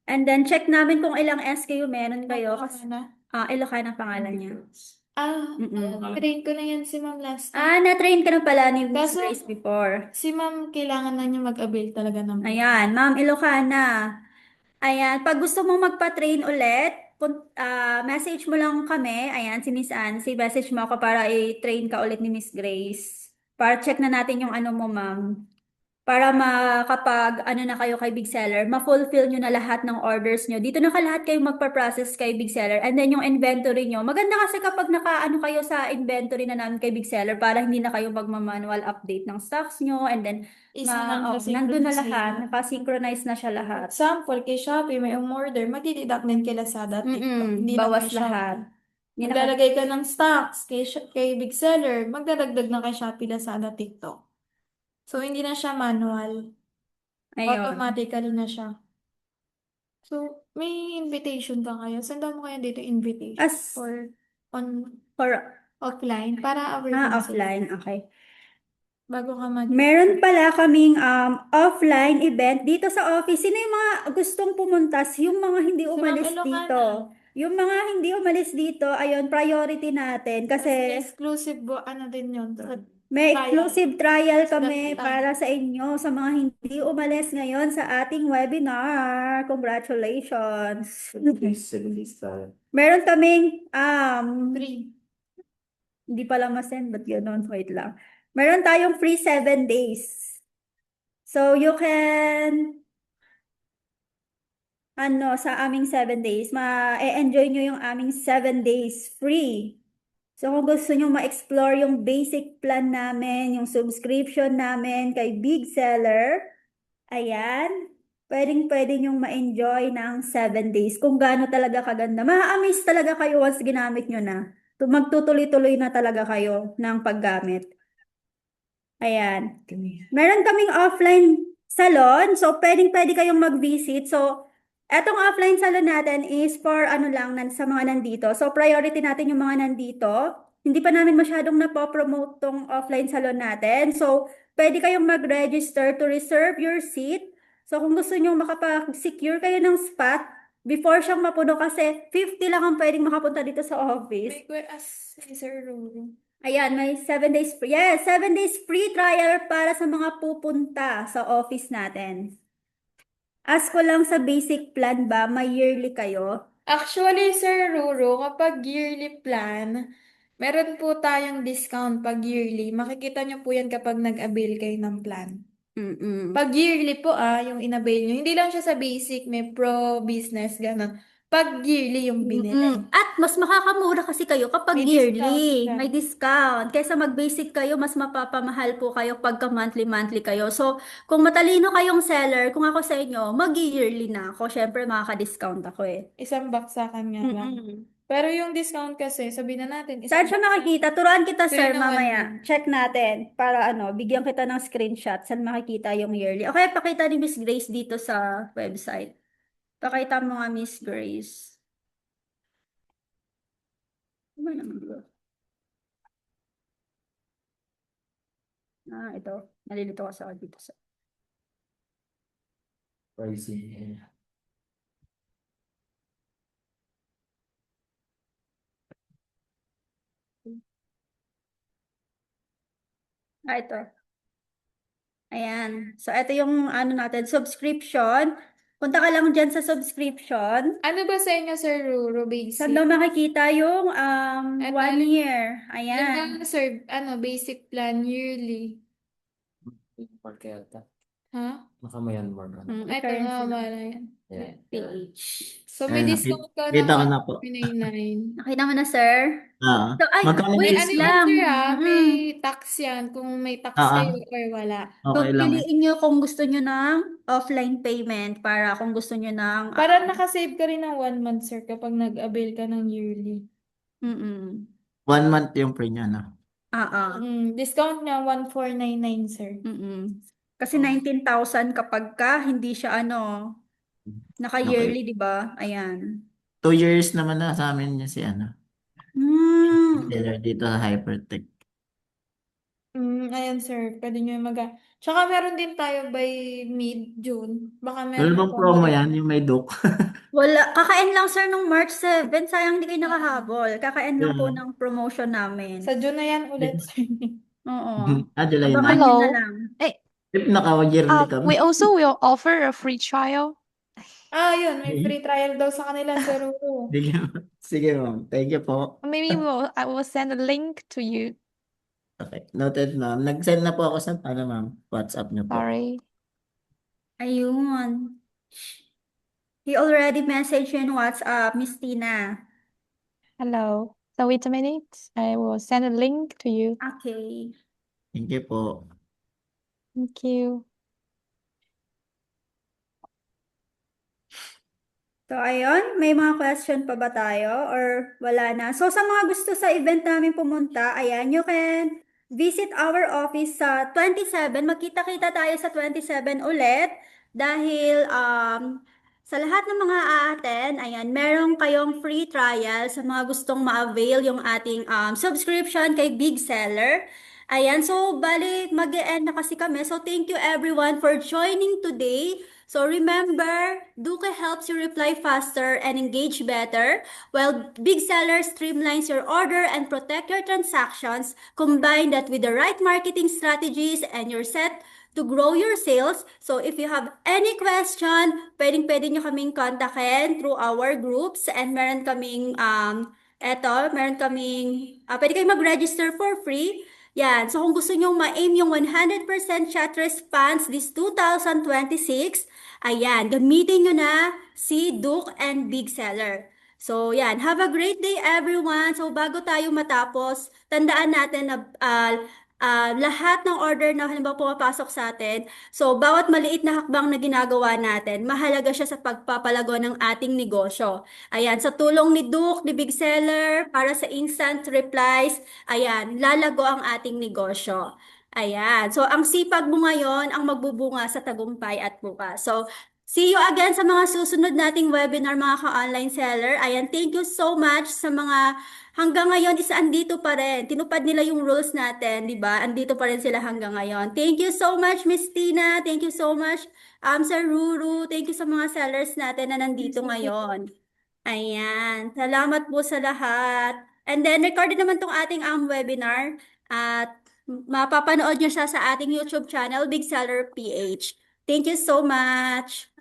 And then, check namin kung ilang SKU meron kayo. Na? Ilocana pangalan niya. Train ko na yan si Ma'am last time. Na-train ka na pala ni Miss Kaso- Grace before. Si Ma'am, kailangan na niya mag-avail talaga ng Ayan, Ma'am Ilocana. Ayan, pag gusto mong magpa-train ulit, message mo lang kami. Ayan, si Miss Anne, message mo ako para i-train ka ulit ni Miss Grace. Para check na natin yung ano mo, ma'am. Para makapag ano na kayo kay Big Seller, ma-fulfill nyo na lahat ng orders nyo. Dito na lahat kayo magpa-process kay Big Seller. And then yung inventory nyo, maganda kasi kapag naka-ano kayo sa inventory na namin kay Big Seller para hindi na kayo magma-manual update ng stocks nyo. And then, nandun na lahat. Naka-synchronize na siya lahat. Example, kay Shopee, may umorder, madideduct din kay Lazada, TikTok. Hindi na Bawas kay Shopee. lahat. Hindi na Maglalagay ka ng stocks kay Big Seller, magdadagdag na kay Shopee, Lazada, TikTok. So, hindi na siya manual. Ayun. Automatically na siya. So, may invitation ka kayo. Senda mo kaya dito invitation or offline para aware din sila offline, okay. bago ka Meron pala kaming offline event dito sa office. Sino yung mga gustong pumuntas? Yung mga hindi Si Ma'am umalis Ilocana. dito. Yung mga hindi umalis dito, ayun, priority natin Kasi kasi exclusive ano din yun. may Trial. exclusive trial That kami time. para sa inyo, sa mga hindi umalis ngayon sa ating webinar. Congratulations! Meron kaming, Free. hindi pala masend, ba't yun? Wait lang. Meron tayong free 7 days. So, you can, sa aming 7 days, ma-enjoy nyo yung aming 7 days free. So, kung gusto nyo ma-explore yung basic plan namin, yung subscription namin kay Big Seller, ayan, pwedeng-pwede nyong ma-enjoy ng 7 days kung gaano talaga kaganda. Ma-amaze talaga kayo once ginamit nyo na. Magtutuloy-tuloy na talaga kayo ng paggamit. Ayan. Meron kaming offline salon. So, pwedeng-pwede kayong mag-visit. So, etong offline salon natin is for sa mga nandito. So, priority natin yung mga nandito. Hindi pa namin masyadong napopromote tong offline salon natin. So, pwede kayong mag-register to reserve your seat. So, kung gusto nyo makapag-secure kayo ng spot, before siyang mapuno kasi 50 lang ang pwedeng makapunta dito sa office. May si Sir Ruru. Ayan, may 7 days free. Yes, 7 days free trial para sa mga pupunta sa office natin. Ask ko lang sa basic plan ba, may yearly kayo? Actually, Sir Ruru, kapag yearly plan, meron po tayong discount pag yearly. Makikita nyo po yan kapag nag-avail kayo ng plan. Mm-mm. Pag yearly po yung in-avail nyo. Hindi lang siya sa basic, may pro, business, gano'n. Pag yearly yung binili. At mas makakamura kasi kayo kapag May yearly. discount siya. May discount. Kaysa mag-basic kayo, mas mapapamahal po kayo pagka monthly-monthly kayo. So, kung matalino kayong seller, kung ako sa inyo, mag-yearly na ako. Syempre, makaka-discount ako eh. Isang baksakan nga lang. Pero yung discount kasi, sabihin na natin, Saan siya makikita? Turuan kita, Free sir, na mamaya. 1 month. Check natin para bigyan kita ng screenshot. Saan makikita yung yearly? Okay, pakita ni Miss Grace dito sa website. Pakita mo nga, Miss Grace. Ano naman bro? Ito. Nalilito kasi ako dito sa... Pricing. Ito. Ayan. So, ito yung natin, subscription. Punta ka lang dyan sa subscription. Ano ba sa inyo, Sir Ruro, Saan basic? daw makikita yung Ito, 1 year. Ayan. Yung sir, basic plan yearly. Ha? Naka-Myanmar. Ito Currency nga, lang. wala yan. Yeah. PH. So, may Ayun, discount ka kita ko na na po. 199. Nakita mo na, sir? Ah, So, ay, magkano May wait ano discount? yan, lang. sir, may Mm-mm. tax yan. Kung may tax Ah, kayo or wala. So, okay lang eh. piliin nyo kung gusto nyo ng offline payment para kung gusto nyo ng... Para nakasave ka rin ng 1 month, sir, kapag nag-avail ka ng yearly. 1 month yung free niya, no? Discount niya, 1,499, sir. Kasi 19,000 kapag hindi siya naka-yearly, di ba? Ayan. 2 years naman na sa amin niya si seller dito sa Hypertech. Ayan, sir. Pwede nyo Tsaka meron din tayo by mid-June. Baka Ano meron bang pa promo yan, yung may Duke? Wala. Kakain lang, sir, nung March 7. Sayang di kayo nakahabol. Kakain lang po Yeah. ng promotion namin. Sa June na yan ulit, sir. Oo. July Abangan 9. nyo na Hello. lang. If naka-yearly kami. We also will offer a free trial. Yun. May free trial daw sa kanila, sir. Oo. Sige, ma'am. Thank you po. Maybe I will send a link to you. Okay. Noted, ma'am. Nag-send na po ako sa ma'am. WhatsApp niyo po. Sorry. Ayun. He already messaged you in WhatsApp, Miss Tina. Hello. So wait a minute. I will send a link to you. Okay. Thank you po. Thank you. So, ayun, may mga question pa ba tayo or wala na? So, sa mga gusto sa event namin pumunta, ayan, you can visit our office sa 27. Magkita-kita tayo sa 27 ulit dahil sa lahat ng mga a-attend, ayan, meron kayong free trial sa mga gustong ma-avail yung ating subscription kay Big Seller. Ayan, so bali mag-e-end na kasi kami. So thank you everyone for joining today. So remember, Duke helps you reply faster and engage better, while Big Seller streamlines your order and protect your transactions. Combine that with the right marketing strategies and you're set to grow your sales. So if you have any question, pwedeng-pwede nyo kaming kontakin through our groups, and meron kaming, pwede kayong mag-register for free. Yan. So, kung gusto nyo ma-aim yung 100% chat response this 2026, ayan, gamitin nyo na si Duke and Big Seller. So, yan. Have a great day, everyone. So, bago tayo matapos, tandaan natin na lahat ng order na halimbawa pumapasok sa atin, so bawat maliit na hakbang na ginagawa natin, mahalaga siya sa pagpapalago ng ating negosyo. Ayan, sa tulong ni Duke, ni Big Seller, para sa instant replies, ayan, lalago ang ating negosyo. Ayan. So, ang sipag mo ngayon ang magbubunga sa tagumpay at bukas. So, see you again sa mga susunod nating webinar, mga ka-online seller. Ayan, thank you so much sa mga hanggang ngayon is andito pa rin. Tinupad nila yung rules natin, di ba? Andito pa rin sila hanggang ngayon. Thank you so much, Miss Tina. Thank you so much, Sir Ruru. Thank you sa mga sellers natin na nandito ngayon. Ayan. Salamat po sa lahat. And then, recorded naman tong ating webinar at mapapanood nyo siya sa ating YouTube channel, Big Seller PH. Thank you so much.